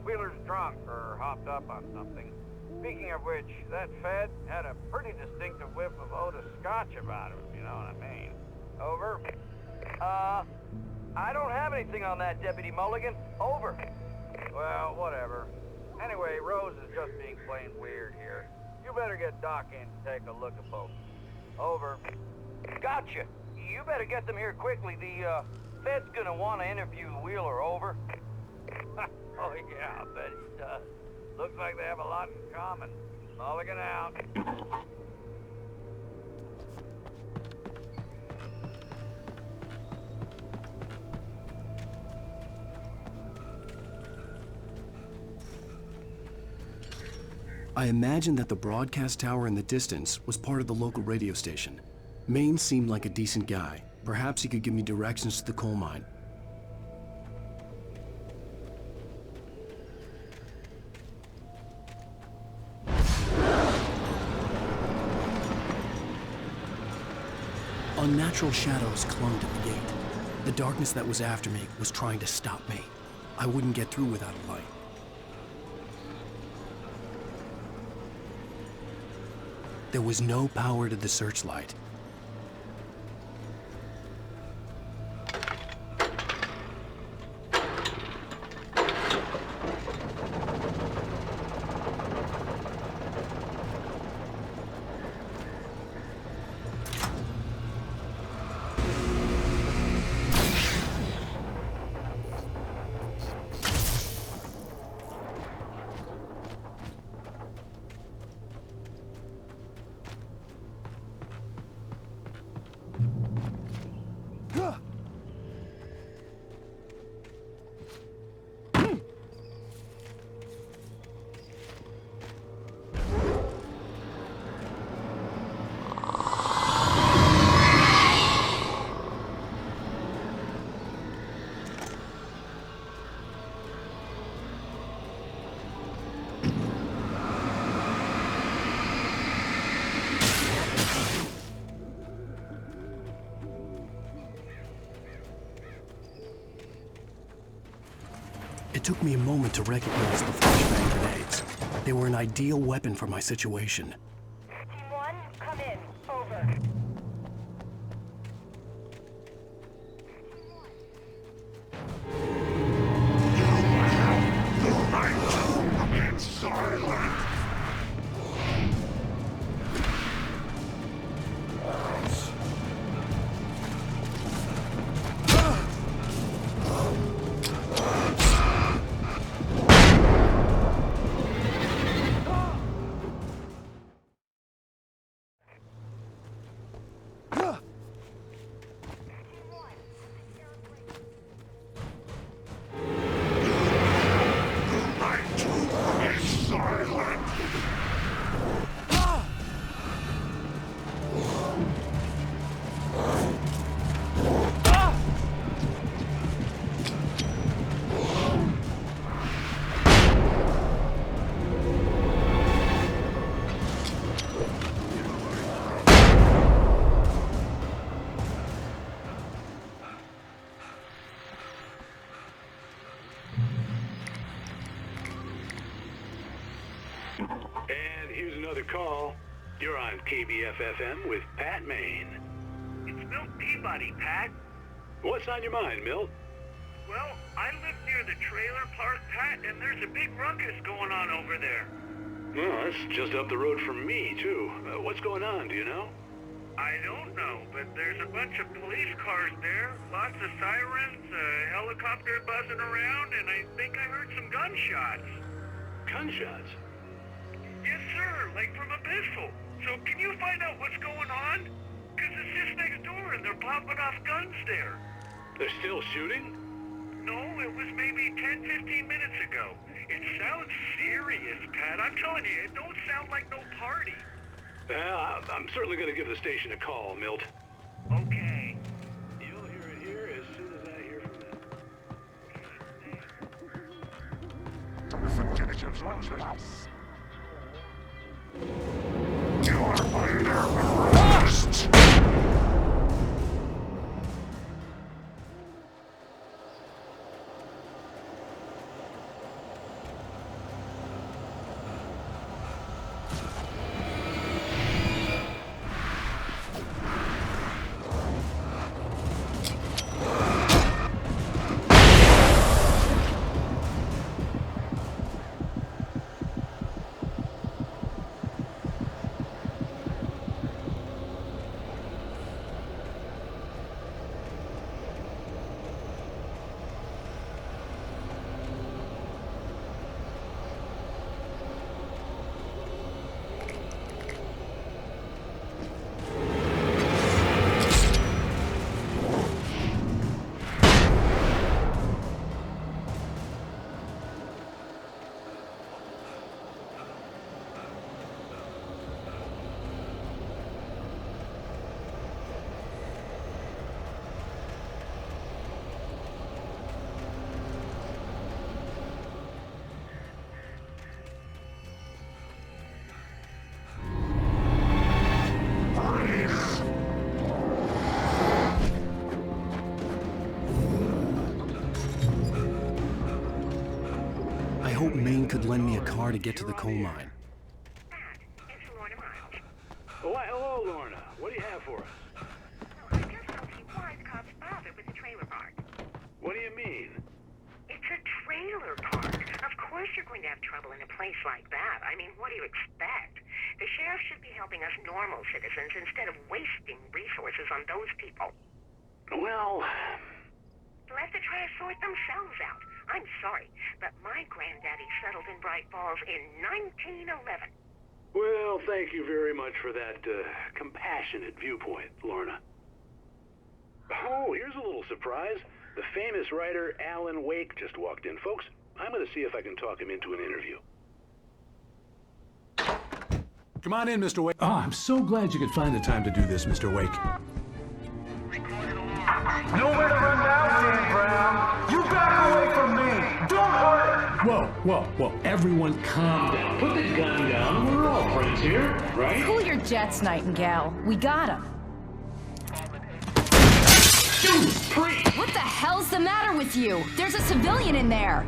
Wheeler's drunk or hopped up on something. Speaking of which, that Fed had a pretty distinctive whiff of Otis Scotch about him, if you know what I mean. Over. I don't have anything on that, Deputy Mulligan. Over. Well, whatever. Anyway, Rose is just being plain weird here. You better get Doc in to take a look at both. Over. Gotcha. You better get them here quickly. The, Fed's gonna want to interview Wheeler. Over. Oh, yeah, I'll bet he does. Looks like they have a lot in common. Mulligan out. I imagined that the broadcast tower in the distance was part of the local radio station. Maine seemed like a decent guy. Perhaps he could give me directions to the coal mine. Unnatural shadows clung to the gate. The darkness that was after me was trying to stop me. I wouldn't get through without a light. There was no power to the searchlight. It took me a moment to recognize the flashbang grenades. They were an ideal weapon for my situation. Team 1, come in. Over. And here's another call. You're on KBF-FM with Pat Maine. It's Milt Peabody, Pat. What's on your mind, Milt? Well, I live near the trailer park, Pat, and there's a big ruckus going on over there. Well, that's just up the road from me, too. What's going on, do you know? I don't know, but there's a bunch of police cars there, lots of sirens, a helicopter buzzing around, and I think I heard some gunshots. Gunshots? Yes, sir, like from a pistol. So can you find out what's going on? Because it's just next door and they're popping off guns there. They're still shooting? No, it was maybe 10, 15 minutes ago. It sounds serious, Pat. I'm telling you, it don't sound like no party. Well, I'm certainly going to give the station a call, Milt. Okay. You'll hear it here as soon as I hear from them. If intelligence wants us. You are under arrest! I hope Maine could lend me a car to get to the coal mine. Why, hello, Lorna. What do you have for us? I just don't see why the cops bothered with the trailer park. What do you mean? It's a trailer park. Of course you're going to have trouble in a place like that. I mean, what do you expect? The sheriff should be helping us normal citizens instead of wasting resources on those people. Well... Let the trash sort themselves out. I'm sorry, but my granddaddy settled in Bright Falls in 1911. Well, thank you very much for that compassionate viewpoint, Lorna. Oh, here's a little surprise. The famous writer Alan Wake just walked in. Folks, I'm going to see if I can talk him into an interview. Come on in, Mr. Wake. Oh, I'm so glad you could find the time to do this, Mr. Wake. Nowhere to run now, Dan Brown. You back away from me. Don't hurt. Whoa. Everyone calm down. Put the gun down. We're all friends here, right? Cool your jets, Nightingale. We got him. Judas Priest! What the hell's the matter with you? There's a civilian in there.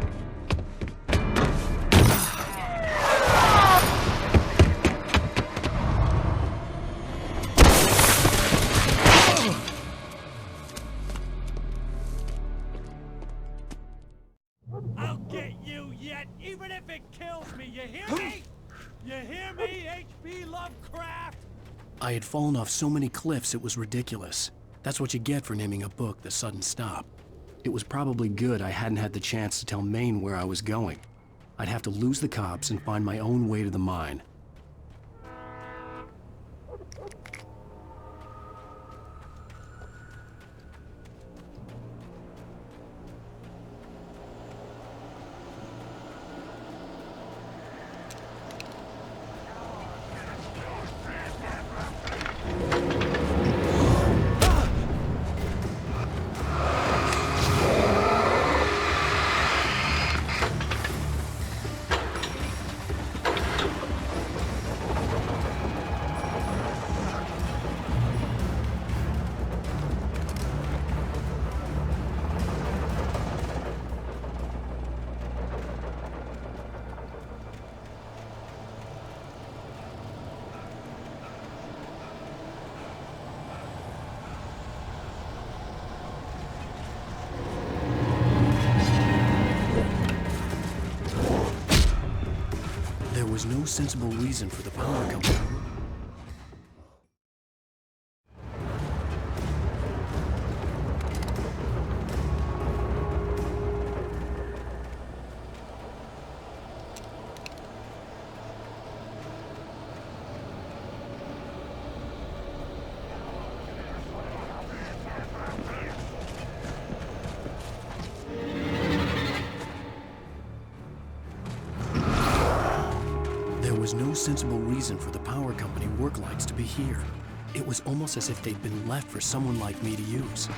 Lovecraft! I had fallen off so many cliffs it was ridiculous. That's what you get for naming a book The Sudden Stop. It was probably good I hadn't had the chance to tell Maine where I was going. I'd have to lose the cops and find my own way to the mine. There was no sensible reason for the power company. There was no sensible reason for the power company work lights to be here. It was almost as if they'd been left for someone like me to use.